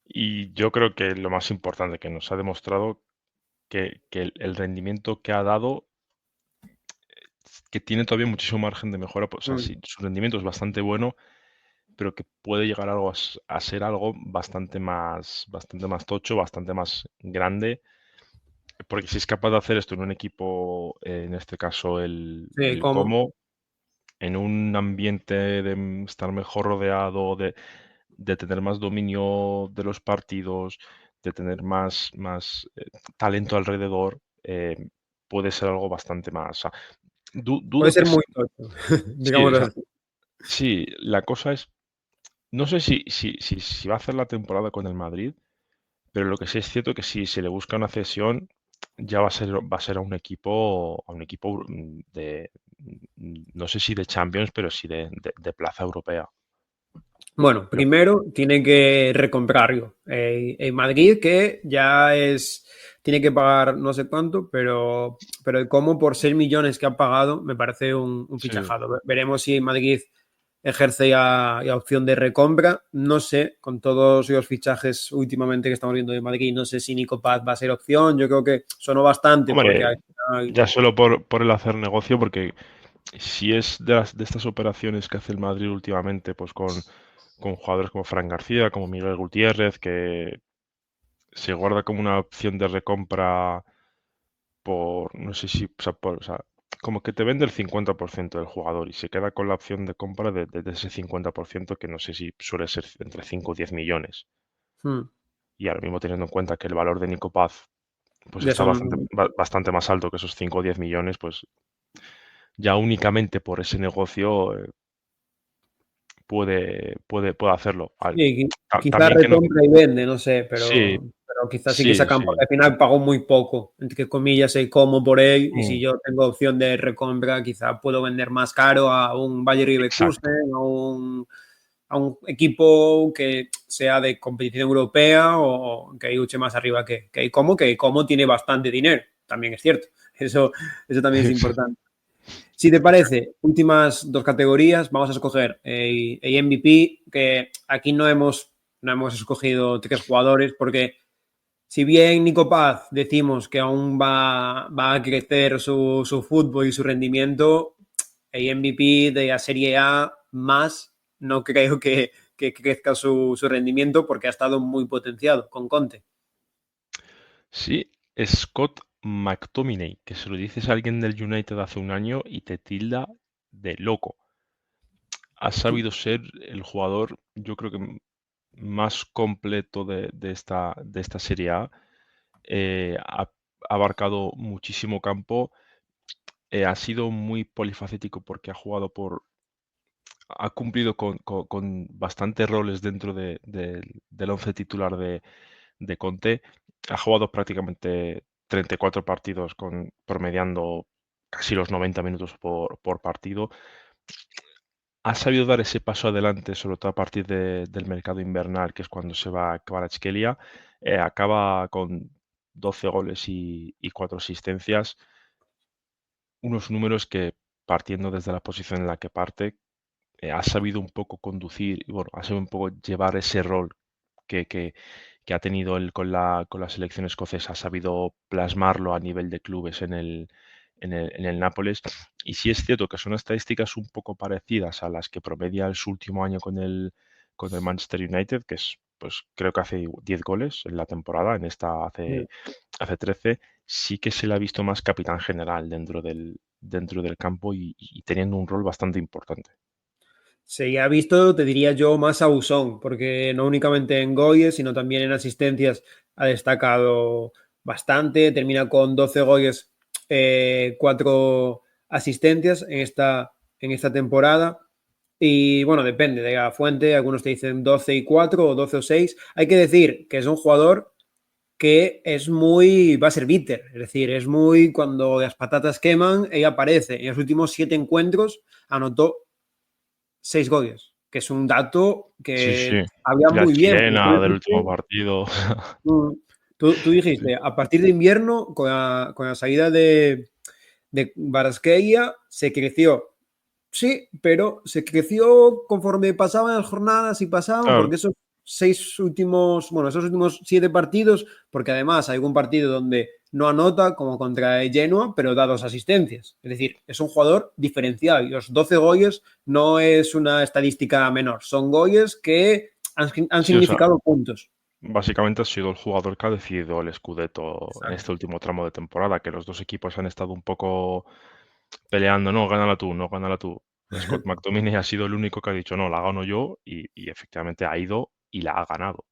Y yo creo que lo más importante que nos ha demostrado que el rendimiento que ha dado, que tiene todavía muchísimo margen de mejora, pues, o sea, Mm. sí, su rendimiento es bastante bueno, pero que puede llegar a ser algo bastante más tocho, bastante más grande, porque si es capaz de hacer esto en un equipo, en este caso Sí, el como Como, en un ambiente de estar mejor rodeado, de tener más dominio de los partidos, de tener más talento alrededor, puede ser algo bastante más. O sea, puede dudo que ser muy tocho, sí, o digamos sea, así. sí, la cosa es, no sé si va a hacer la temporada con el Madrid, pero lo que sí es cierto que si se le busca una cesión, ya va a ser a un equipo no sé si de Champions, pero sí de plaza europea. Bueno, primero tiene que recomprarlo. En Madrid, que ya tiene que pagar no sé cuánto, pero el Como por 6 millones que ha pagado me parece un Sí. fichajado. Veremos si Madrid ejerce ya opción de recompra. No sé, con todos los fichajes últimamente que estamos viendo de Madrid, no sé si Nico Paz va a ser opción. Yo creo que sonó bastante porque Hombre, ya solo por el hacer negocio, porque si es de estas operaciones que hace el Madrid últimamente, pues con jugadores como Fran García, como Miguel Gutiérrez, que se guarda como una opción de recompra por, no sé si, o sea, como que te vende el 50% del jugador y se queda con la opción de compra de ese 50% que no sé si suele ser entre 5 o 10 millones. Hmm. Y ahora mismo teniendo en cuenta que el valor de Nico Paz pues Ya está son. bastante más alto que esos 5 o 10 millones, pues ya únicamente por ese negocio puede hacerlo. Sí, quizás También que no. recompra y vende, no sé, Sí, pero quizás sí que sí, sacan, sí. porque al final pagó muy poco, entre comillas, el Como por él, y si Mm, yo tengo opción de recompra, quizás puedo vender más caro a un Bayer exacto. Leverkusen, a un equipo que sea de competición europea o que luche más arriba que el Como tiene bastante dinero, también es cierto, eso también es importante. Si te parece, últimas dos categorías, vamos a escoger el MVP, que aquí no hemos escogido tres jugadores, porque si bien Nico Paz decimos que aún va a crecer su fútbol y su rendimiento, el MVP de la Serie A más no creo que crezca su rendimiento porque ha estado muy potenciado con Conte. Sí, Scott McTominay, que se lo dices a alguien del United hace un año y te tilda de loco. Ha sabido ser el jugador, yo creo que más completo de esta Serie A. Ha abarcado muchísimo campo. Ha sido muy polifacético porque ha cumplido con bastantes roles dentro del once titular de Conte. Ha jugado prácticamente 34 partidos promediando casi los 90 minutos por partido. Ha sabido dar ese paso adelante, sobre todo a partir del mercado invernal, que es cuando se va a Kvaratskhelia. Acaba con 12 goles y 4 asistencias. Unos números que, partiendo desde la posición en la que parte, ha sabido un poco conducir y bueno, ha sabido un poco llevar ese rol que, que- que ha tenido él con la selección escocesa, ha sabido plasmarlo a nivel de clubes en el Nápoles. Y sí es cierto que son estadísticas un poco parecidas a las que promedia en su último año con el Manchester United, que es, pues creo que hace 10 goles en la temporada, en esta hace 13. Sí que se le ha visto más capitán general dentro del campo y teniendo un rol bastante importante. Se ha visto, te diría yo, más a Usón, porque no únicamente en goles, sino también en asistencias ha destacado bastante. Termina con 12 goles, 4 asistencias en esta temporada. Y bueno, depende de la fuente. Algunos te dicen 12 y 4 o 12 o 6. Hay que decir que es un jugador que es muy va a ser bitter, es decir, es muy cuando las patatas queman, ella aparece. En los últimos 7 encuentros anotó 6 goles, que es un dato Sí, sí. que habla Y la muy bien. Porque chilena del último partido. tú Sí, dijiste, a partir de invierno, con la salida de Kvaratskhelia, se creció. Sí, pero se creció conforme pasaban las jornadas y pasaban, claro. porque esos últimos 7 partidos, porque además hay algún partido donde no anota, como contra el Genoa, pero da 2 asistencias. Es decir, es un jugador diferencial. Y los 12 goles no es una estadística menor, son goles que han Sí, o sea, significado puntos. básicamente ha sido el jugador que ha decidido el Scudetto en Exacto. este último tramo de temporada, que los dos equipos han estado un poco peleando, no, gánala tú, no, gánala tú. Scott McTominay ha sido el único que ha dicho, no, la gano yo, y efectivamente ha ido y la ha ganado.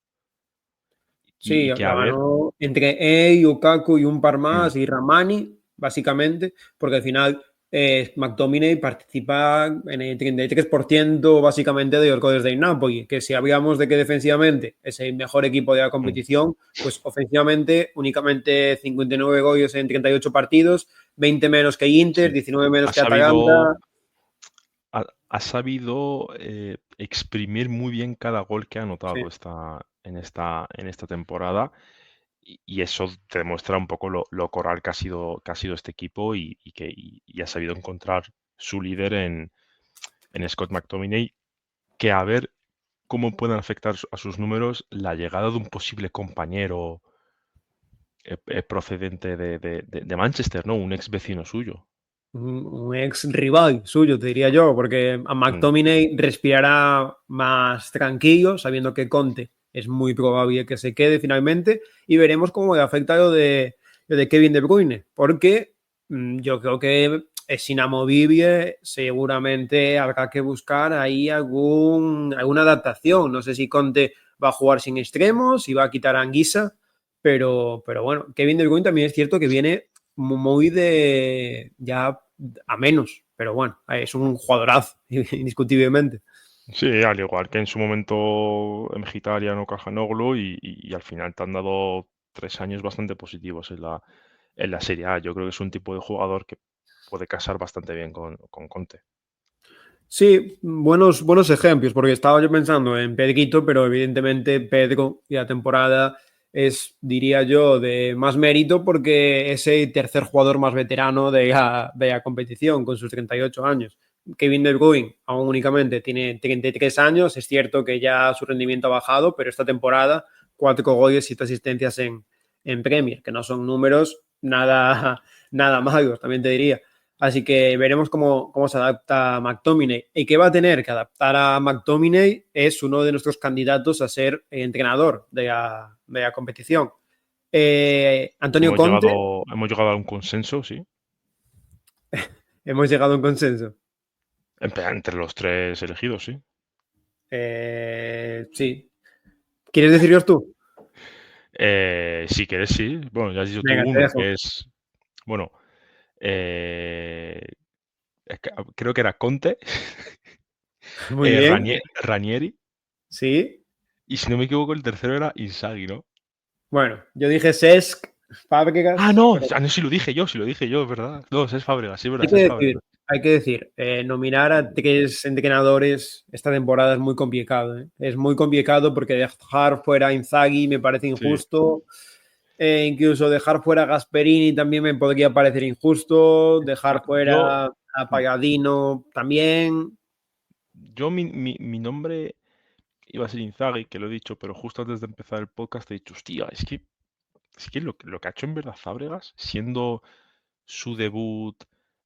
Y Sí, que a la ver, ganó entre él, Lukaku y un par mm, más, y Ramani, básicamente, porque al final McTominay participa en el 33% básicamente de los goles del Napoli, que si hablamos de que defensivamente es el mejor equipo de la mm, competición, pues ofensivamente únicamente 59 goles en 38 partidos, 20 menos que Inter, sí, 19 menos ha que sabido, Atalanta. ha sabido exprimir muy bien cada gol que ha Sí. anotado en esta temporada. Y eso te demuestra un poco lo coral que ha sido este equipo y ha sabido encontrar su líder en Scott McTominay, que a ver cómo pueden afectar a sus números la llegada de un posible compañero procedente de Manchester, ¿no? Un ex vecino suyo. Un ex rival suyo, te diría yo, porque a Mm, McTominay respirará más tranquilo, sabiendo que Conte es muy probable que se quede finalmente, y veremos cómo le afecta lo de Kevin De Bruyne, porque yo creo que es inamovible, seguramente habrá que buscar ahí alguna adaptación. No sé si Conte va a jugar sin extremos, si va a quitar a Anguissa, pero bueno, Kevin De Bruyne también es cierto que viene muy de ya a menos, pero bueno, es un jugadorazo, indiscutiblemente. sí, al igual que en su momento Mkhitaryan o Calhanoglu y al final te han dado 3 años bastante positivos en la Serie A. Yo creo que es un tipo de jugador que puede casar bastante bien con Conte. Sí, buenos ejemplos, porque estaba yo pensando en Pedrito, pero evidentemente Pedro y la temporada es, diría yo, de más mérito porque es el tercer jugador más veterano de la competición con sus 38 años. Kevin De Bruyne aún únicamente tiene 33 años, es cierto que ya su rendimiento ha bajado, pero esta temporada 4 goles, 7 asistencias en Premier, que no son números nada malos, también te diría. Así que veremos cómo se adapta McTominay. ¿Y qué va a tener que adaptar a McTominay? Es uno de nuestros candidatos a ser entrenador de la competición. Antonio Conte, Hemos llegado a un consenso, sí, hemos llegado a un consenso. entre los tres elegidos, sí. Sí. ¿Quieres deciros tú? Si quieres, sí. Bueno, ya has dicho tú Venga, te uno, dejo. que es, bueno, eh, creo que era Conte, Muy bien. Ranieri, Sí. y si no me equivoco, el tercero era Inzaghi, ¿no? Bueno, yo dije Cesc, Ah, Fábregas, no, pero no, sí lo dije yo, es verdad. No, es Fábregas, sí, es hay verdad, que es decir, Fábregas. nominar a 3 entrenadores esta temporada es muy complicado, ¿eh? Es muy complicado porque dejar fuera a Inzaghi me parece Sí. injusto. Incluso dejar fuera a Gasperini también me podría parecer injusto. Yo, Dejar yo, fuera a Pagadino también. mi nombre iba a ser Inzaghi, que lo he dicho, pero justo antes de empezar el podcast he dicho, hostia, es que lo que ha hecho en verdad Fábregas, siendo su debut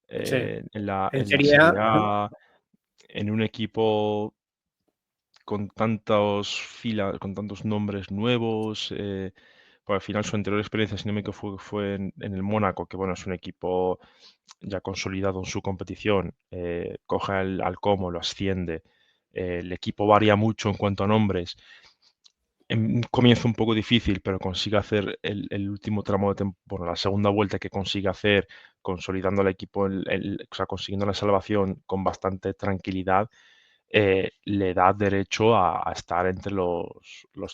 Sí, en en la Serie A. Serie A, en un equipo con tantos nombres nuevos, pues al final su anterior experiencia, si no me equivoco, fue en el Mónaco, que bueno, es un equipo ya consolidado en su competición, coge al Como, lo asciende, el equipo varía mucho en cuanto a nombres, en un comienzo un poco difícil, pero consigue hacer el último tramo de bueno, la segunda vuelta que consigue hacer, consolidando al equipo, o sea, consiguiendo la salvación con bastante tranquilidad, le da derecho a estar entre los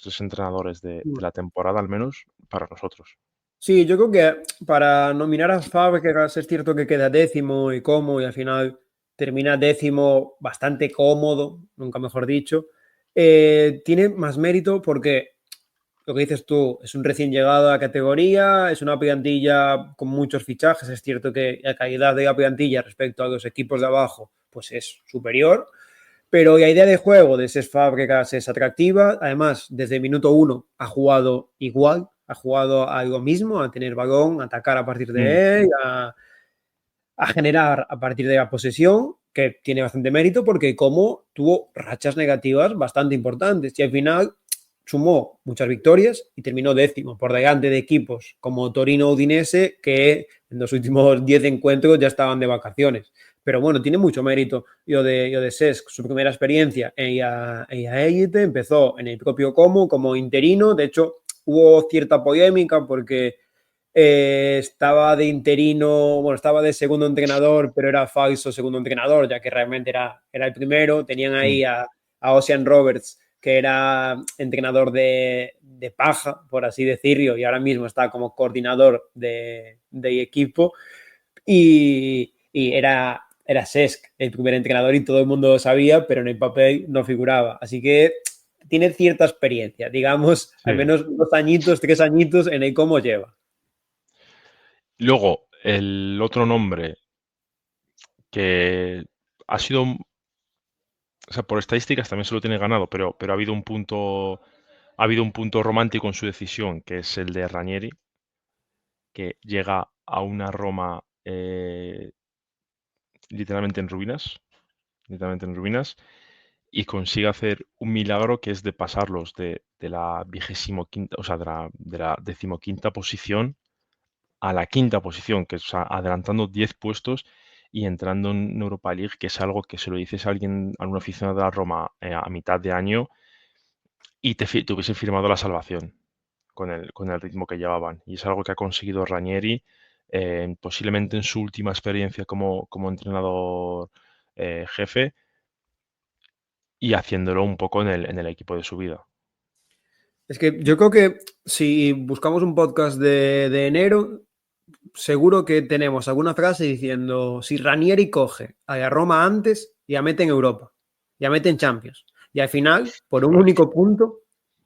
tres entrenadores de la temporada, al menos para nosotros. Sí, yo creo que para nominar a Fábregas es cierto que queda décimo y al final termina décimo bastante cómodo, nunca mejor dicho. Tiene más mérito porque lo que dices tú, es un recién llegado a la categoría, es una plantilla con muchos fichajes. Es cierto que la calidad de la plantilla respecto a los equipos de abajo pues es superior, pero la idea de juego de Cesc Fábregas es atractiva. Además, desde el minuto 1 ha jugado igual, ha jugado a lo mismo, a tener balón, a atacar a partir Mm. de él, a generar a partir de la posesión, que tiene bastante mérito porque como tuvo rachas negativas bastante importantes y al final sumó muchas victorias y terminó décimo por delante de equipos como Torino o Udinese que en los últimos 10 encuentros ya estaban de vacaciones. Pero bueno, tiene mucho mérito lo de Cesc, su primera experiencia en la élite, empezó en el propio como interino, de hecho hubo cierta polémica porque estaba de interino, bueno, estaba de segundo entrenador, pero era falso segundo entrenador, ya que realmente era el primero. Tenían Mm. ahí a Ocean Roberts, que era entrenador de paja, por así decirlo, y ahora mismo está como coordinador de equipo. Y era era Cesc, el primer entrenador, y todo el mundo lo sabía, pero en el papel no figuraba. Así que tiene cierta experiencia, digamos, al Sí. menos 2 añitos, 3 añitos en el cómo lleva. Luego, el otro nombre que ha sido, o sea, por estadísticas también se lo tiene ganado, pero ha habido un punto romántico en su decisión, que es el de Ranieri, que llega a una Roma literalmente en ruinas, literalmente en ruinas, y consigue hacer un milagro que es de pasarlos de la 25ª, o sea, de la 15ª posición a la 5ª posición, que es, o sea, adelantando 10 puestos y entrando en Europa League, que es algo que se lo dices a alguien, a un aficionado de la Roma a mitad de año y te hubiese firmado la salvación con el ritmo que llevaban. Y es algo que ha conseguido Ranieri, posiblemente en su última experiencia como entrenador jefe y haciéndolo un poco en el equipo de su vida. Es que yo creo que si buscamos un podcast de enero, seguro que tenemos alguna frase diciendo, si Ranieri coge a la Roma antes, ya mete en Europa, ya mete en Champions. Y al final, por un Correcto. único punto,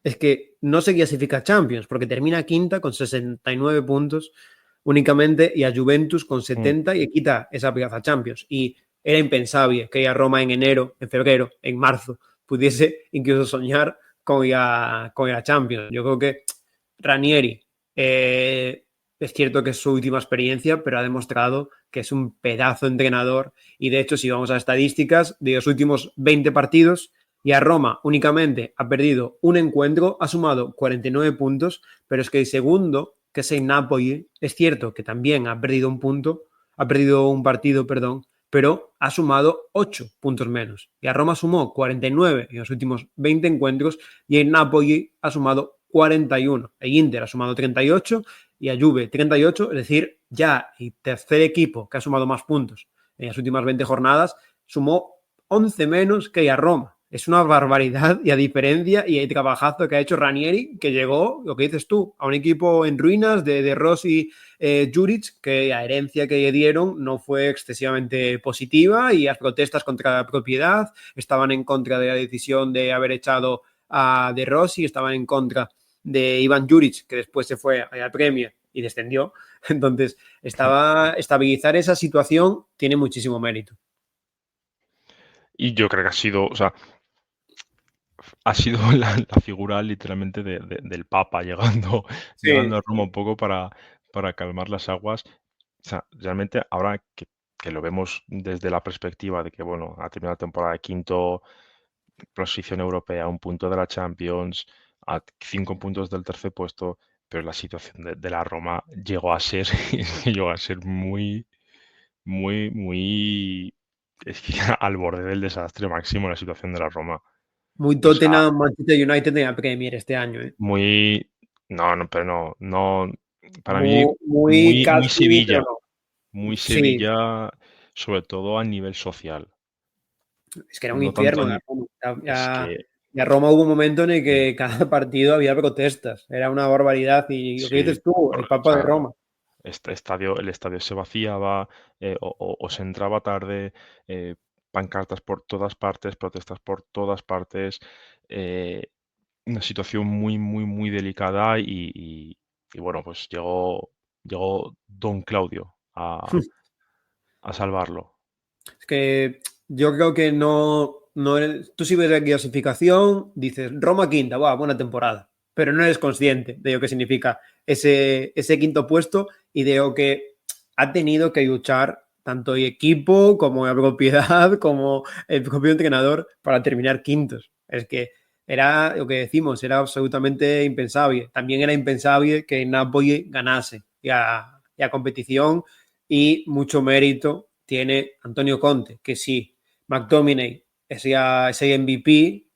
es que no se clasifica Champions, porque termina quinta con 69 puntos únicamente y a Juventus con 70 y quita esa plaza Champions. Y era impensable que a Roma en enero, en febrero, en marzo, pudiese incluso soñar con la Champions. Yo creo que Ranieri es cierto que es su última experiencia, pero ha demostrado que es un pedazo de entrenador y de hecho si vamos a estadísticas, de los últimos 20 partidos y a Roma únicamente ha perdido un encuentro, ha sumado 49 puntos, pero es que el segundo, que es el Napoli, es cierto que también ha perdido un partido, perdón, pero ha sumado 8 puntos menos. Y a Roma sumó 49 en los últimos 20 encuentros y el Napoli ha sumado 41. El Inter ha sumado 38 y a Juve 38, es decir, ya el tercer equipo que ha sumado más puntos en las últimas 20 jornadas sumó 11 menos que a Roma. Es una barbaridad y a diferencia y el trabajazo que ha hecho Ranieri, que llegó, lo que dices tú, a un equipo en ruinas de Rossi, Juric, que la herencia que le dieron no fue excesivamente positiva y las protestas contra la propiedad estaban en contra de la decisión de haber echado a De Rossi, estaban en contra de Ivan Juric, que después se fue a la Premier y descendió. Entonces, estabilizar esa situación tiene muchísimo mérito. Y yo creo que ha sido, o sea, ha sido la figura literalmente del Papa llegando, Sí, llegando a Roma un poco para calmar las aguas. O sea, realmente ahora que lo vemos desde la perspectiva de que, bueno, ha terminado la temporada de quinto, posición europea, un punto de la Champions, a 5 puntos del tercer puesto, pero la situación de la Roma llegó a ser, llegó a ser muy, muy, muy, es que al borde del desastre máximo la situación de la Roma. muy O sea, Tottenham, Manchester United en la Premier este año. muy, no, no, pero no, para mí Muy, muy muy, muy casi, pero Sevilla, no. muy Sí, Sevilla, sobre todo a nivel social, es que era un no tanto infierno. es que Ya Roma hubo un momento en el que cada partido había protestas. Era una barbaridad. Y lo que sí, dices tú, el o Papa de sea, Roma. el estadio se vaciaba o se entraba tarde, pancartas por todas partes, protestas por todas partes, eh, una situación muy, muy, muy delicada y bueno, pues llegó Don Claudio a salvarlo. Es que yo creo que no tú si ves la clasificación, dices Roma quinta, buena temporada, pero no eres consciente de lo que significa ese quinto puesto y de lo que ha tenido que luchar tanto el equipo como la propiedad, como el propio entrenador para terminar quintos. Es que era lo que decimos, era absolutamente impensable. También era impensable que Napoli ganase la competición y mucho mérito tiene Antonio Conte, que sí, McTominay es ese MVP,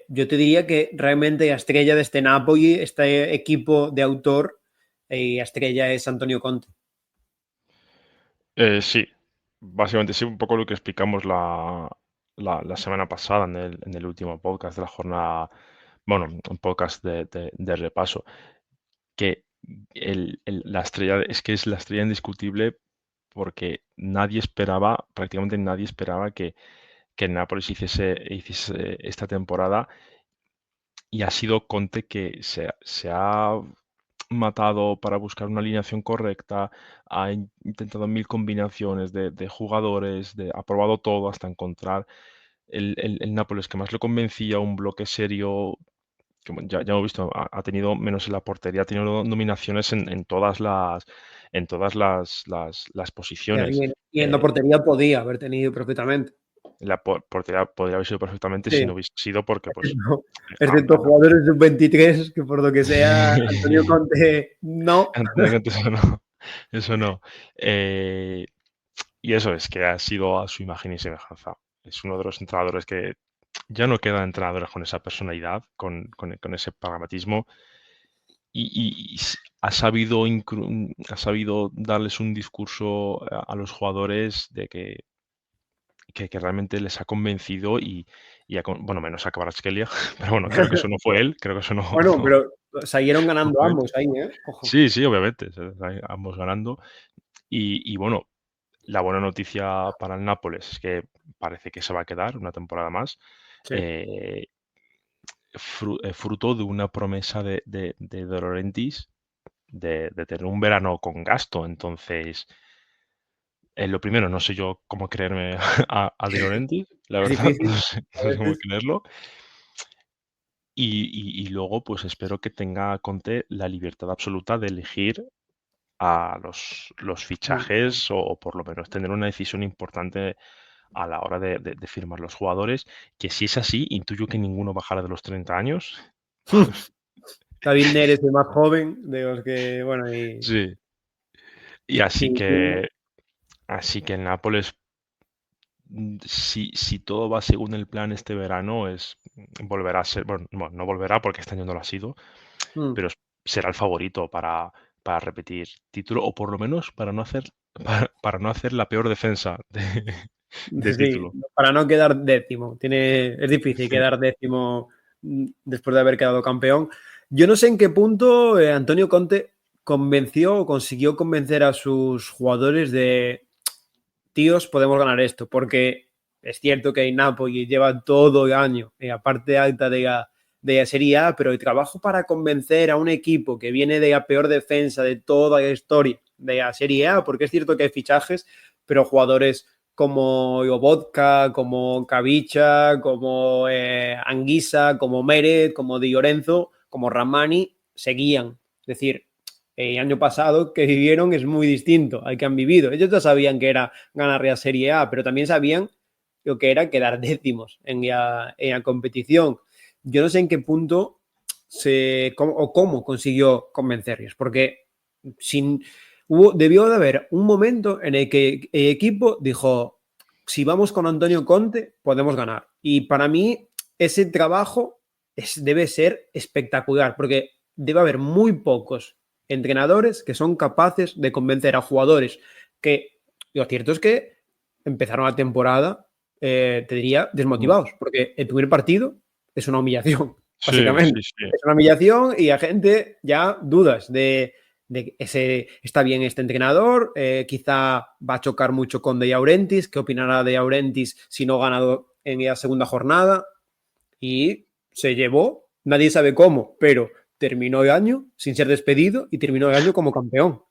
yo te diría que realmente la estrella de este Napoli, este equipo de autor, y la estrella es Antonio Conte. Sí, básicamente sí, un poco lo que explicamos la semana pasada en el último podcast de la jornada, bueno, un podcast de repaso, que la estrella, es que es la estrella indiscutible porque prácticamente nadie esperaba que el Nápoles hiciese esta temporada, y ha sido Conte que se ha matado para buscar una alineación correcta, ha intentado mil combinaciones de jugadores, ha probado todo hasta encontrar el Nápoles que más le convencía, un bloque serio, que bueno, ya hemos visto, ha tenido menos en la portería, ha tenido nominaciones en todas las posiciones. Y en la portería podía haber tenido perfectamente. La portería podría haber sido perfectamente Sí. si no hubiese sido porque, pues, No, excepto jugadores de 23 que por lo que sea Antonio Conte no. Eso no. Eso no. Y eso es que ha sido a su imagen y semejanza. Es uno de los entrenadores que ya no quedan entrenadores con esa personalidad, con ese pragmatismo, y ha sabido darles un discurso a los jugadores de que realmente les ha convencido, bueno, menos a Kvaratskhelia, pero bueno, creo que eso no fue él, creo que eso no, Bueno, no- pero siguieron no ganando fue él. ambos ahí, ¿eh? Ojo. Sí, sí, obviamente, ambos ganando. Y bueno, la buena noticia para el Nápoles es que parece que se va a quedar una temporada más, Sí. eh, fruto de una promesa de Laurentiis de tener un verano con gasto. Entonces, lo primero, no sé yo cómo creerme a De Laurentiis, la Es verdad, difícil no a sé cómo veces. creerlo. Y luego, pues espero que tenga Conte la libertad absoluta de elegir a los fichajes, o por lo menos tener una decisión importante a la hora de firmar los jugadores, que si es así, intuyo que ninguno bajará de los 30 años. David Neres, el más joven de los que, bueno, y Sí. Y sí, así que el Nápoles, si todo va según el plan este verano, volverá a ser, bueno, no volverá porque este año no lo ha sido, pero será el favorito para repetir título, o por lo menos para no hacer, para no hacer la peor defensa de sí, título. para no quedar décimo. Es difícil Sí. quedar décimo después de haber quedado campeón. Yo no sé en qué punto Antonio Conte convenció o consiguió convencer a sus jugadores de tíos, podemos ganar esto, porque es cierto que el Napoli lleva todo el año en la parte alta de la Serie A, pero el trabajo para convencer a un equipo que viene de la peor defensa de toda la historia de la Serie A, porque es cierto que hay fichajes, pero jugadores como Lobotka, como Kavicha, como Anguissa, como Meret, como Di Lorenzo, como Ramani, seguían. Es decir, el año pasado que vivieron es muy distinto al que han vivido. Ellos ya sabían que era ganar la Serie A, pero también sabían lo que era quedar décimos en la competición. Yo no sé en qué punto cómo consiguió convencerles, porque debió de haber un momento en el que el equipo dijo, si vamos con Antonio Conte, podemos ganar. Y para mí ese trabajo debe ser espectacular, porque debe haber muy pocos entrenadores que son capaces de convencer a jugadores que, lo cierto es que empezaron la temporada, te diría, desmotivados, porque el primer partido es una humillación, Sí, básicamente. sí, sí. Es una humillación y la gente ya dudas de ese, está bien este entrenador, quizá va a chocar mucho con De Laurentiis, ¿qué opinará De Laurentiis si no ha ganado en la segunda jornada? Y se llevó, nadie sabe cómo, pero terminó el año sin ser despedido y terminó el año como campeón.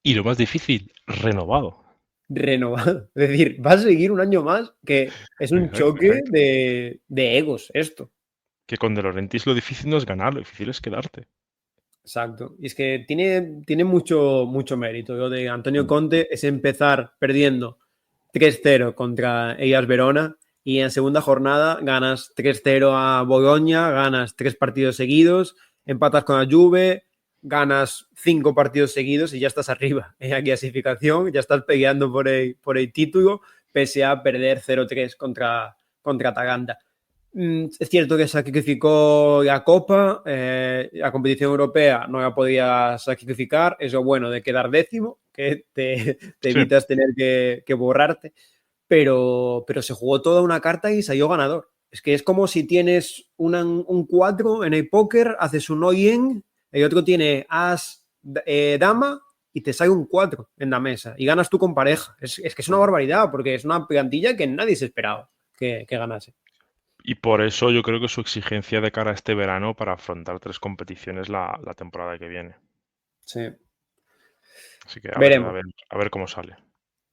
Y lo más difícil, renovado. Renovado. Es decir, va a seguir un año más, que es un Exacto, choque exacto. de egos esto. Que con De Laurentiis lo difícil no es ganar, lo difícil es quedarte. Exacto. Y es que tiene mucho, mucho mérito. Lo de Antonio Conte es empezar perdiendo 3-0 contra Hellas Verona y en segunda jornada ganas 3-0 a Bologna, ganas 3 partidos seguidos, empatas con la Juve, ganas 5 partidos seguidos y ya estás arriba en la clasificación, ya estás peleando por el título, pese a perder 0-3 contra Atalanta. Es cierto que sacrificó la Copa, la competición europea no la podía sacrificar, es lo bueno de quedar décimo, que te Sí, evitas tener que borrarte, pero se jugó toda una carta y salió ganador. Es que es como si tienes un 4 en el póker, haces un all-in, el otro tiene as, dama y te sale un 4 en la mesa y ganas tú con pareja. Es que es una barbaridad porque es una plantilla que nadie se esperaba que ganase. Y por eso yo creo que su exigencia de cara a este verano para afrontar 3 competiciones la temporada que viene. Sí. Así que Veremos. A ver cómo sale.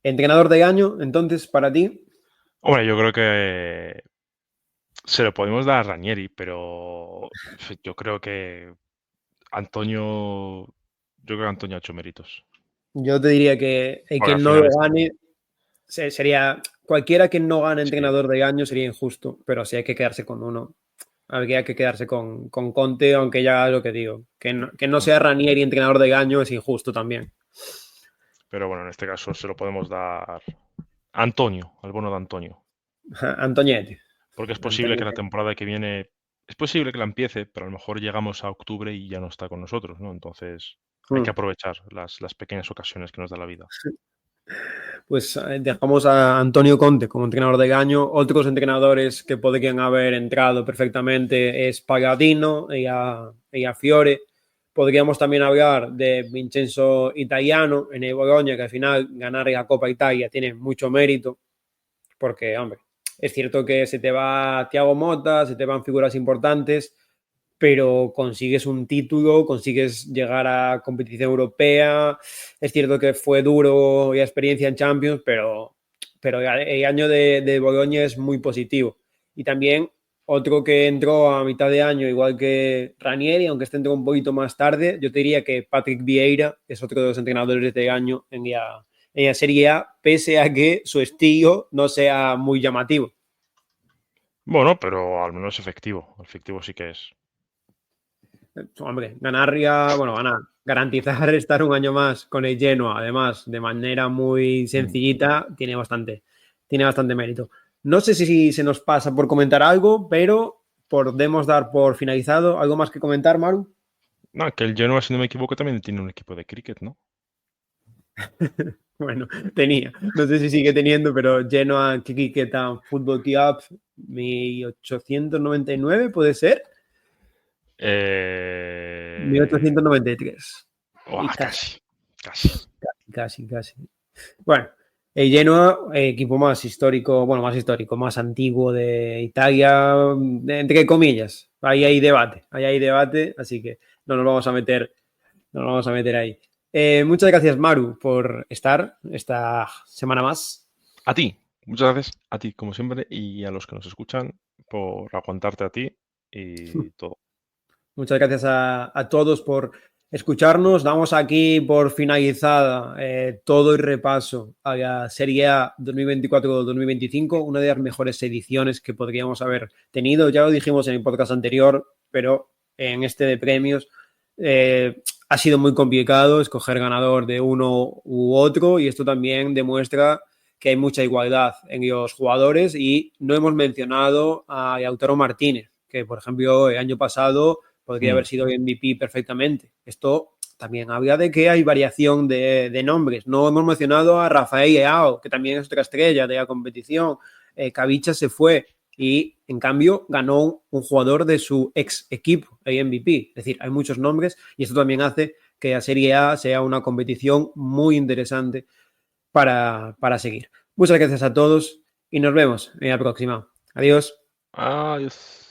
Entrenador de año, entonces, para ti. Hombre, yo creo que se lo podemos dar a Ranieri, pero yo creo que Antonio ha hecho méritos. Yo te diría que el Porque que al no final lo gane sería. Cualquiera que no gane sí, entrenador de año sería injusto, pero si hay que quedarse con uno. Habría que quedarse con Conte, aunque ya lo que digo. Que no sea Ranieri entrenador de año es injusto también. pero bueno, en este caso se lo podemos dar a Antonio, al bono de Antonio. Antoñete. Porque es posible que la temporada que viene, es posible que la empiece, pero a lo mejor llegamos a octubre y ya no está con nosotros, ¿no? Entonces hay que aprovechar las pequeñas ocasiones que nos da la vida. Pues dejamos a Antonio Conte como entrenador de año. Otros entrenadores que podrían haber entrado perfectamente es Pagadino y a Fiore. Podríamos también hablar de Vincenzo Italiano en el Bologna, que al final ganar la Copa Italia tiene mucho mérito, porque, hombre, es cierto que se te va Thiago Motta, se te van figuras importantes, pero consigues un título, consigues llegar a competición europea. Es cierto que fue duro y experiencia en Champions, pero el año de Bologna es muy positivo. Y también otro que entró a mitad de año, igual que Ranieri, aunque este entró un poquito más tarde, yo te diría que Patrick Vieira es otro de los entrenadores de año en la Serie A, pese a que su estilo no sea muy llamativo. Bueno, pero al menos efectivo. Efectivo sí que es. Hombre, garantizar estar un año más con el Genoa, además, de manera muy sencillita, tiene bastante mérito. No sé si se nos pasa por comentar algo, pero podemos dar por finalizado. ¿Algo más que comentar, Maru? No, que el Genoa, si no me equivoco, también tiene un equipo de cricket, ¿no? Bueno, tenía. No sé si sigue teniendo, pero Genoa Cricket Football Club 1899, ¿puede ser? 1893. Y Casi. Casi. Bueno, el Genoa, equipo más histórico, más antiguo de Italia, entre comillas. Ahí hay debate, así que no nos vamos a meter ahí. Muchas gracias, Maru, por estar esta semana más. A ti, muchas gracias a ti, como siempre, y a los que nos escuchan por aguantarte a ti y todo. Muchas gracias a todos por escucharnos. Damos aquí por finalizada todo el repaso a la Serie A 2024-2025, una de las mejores ediciones que podríamos haber tenido. Ya lo dijimos en el podcast anterior, pero en este de premios ha sido muy complicado escoger ganador de uno u otro, y esto también demuestra que hay mucha igualdad en los jugadores, y no hemos mencionado a Lautaro Martínez, que por ejemplo el año pasado podría haber sido MVP perfectamente. Esto también habla de que hay variación de nombres. No hemos mencionado a Rafael Leao, que también es otra estrella de la competición. Kavicha se fue y, en cambio, ganó un jugador de su ex equipo, el MVP. Es decir, hay muchos nombres, y esto también hace que la Serie A sea una competición muy interesante para seguir. Muchas gracias a todos y nos vemos en la próxima. Adiós. Adiós.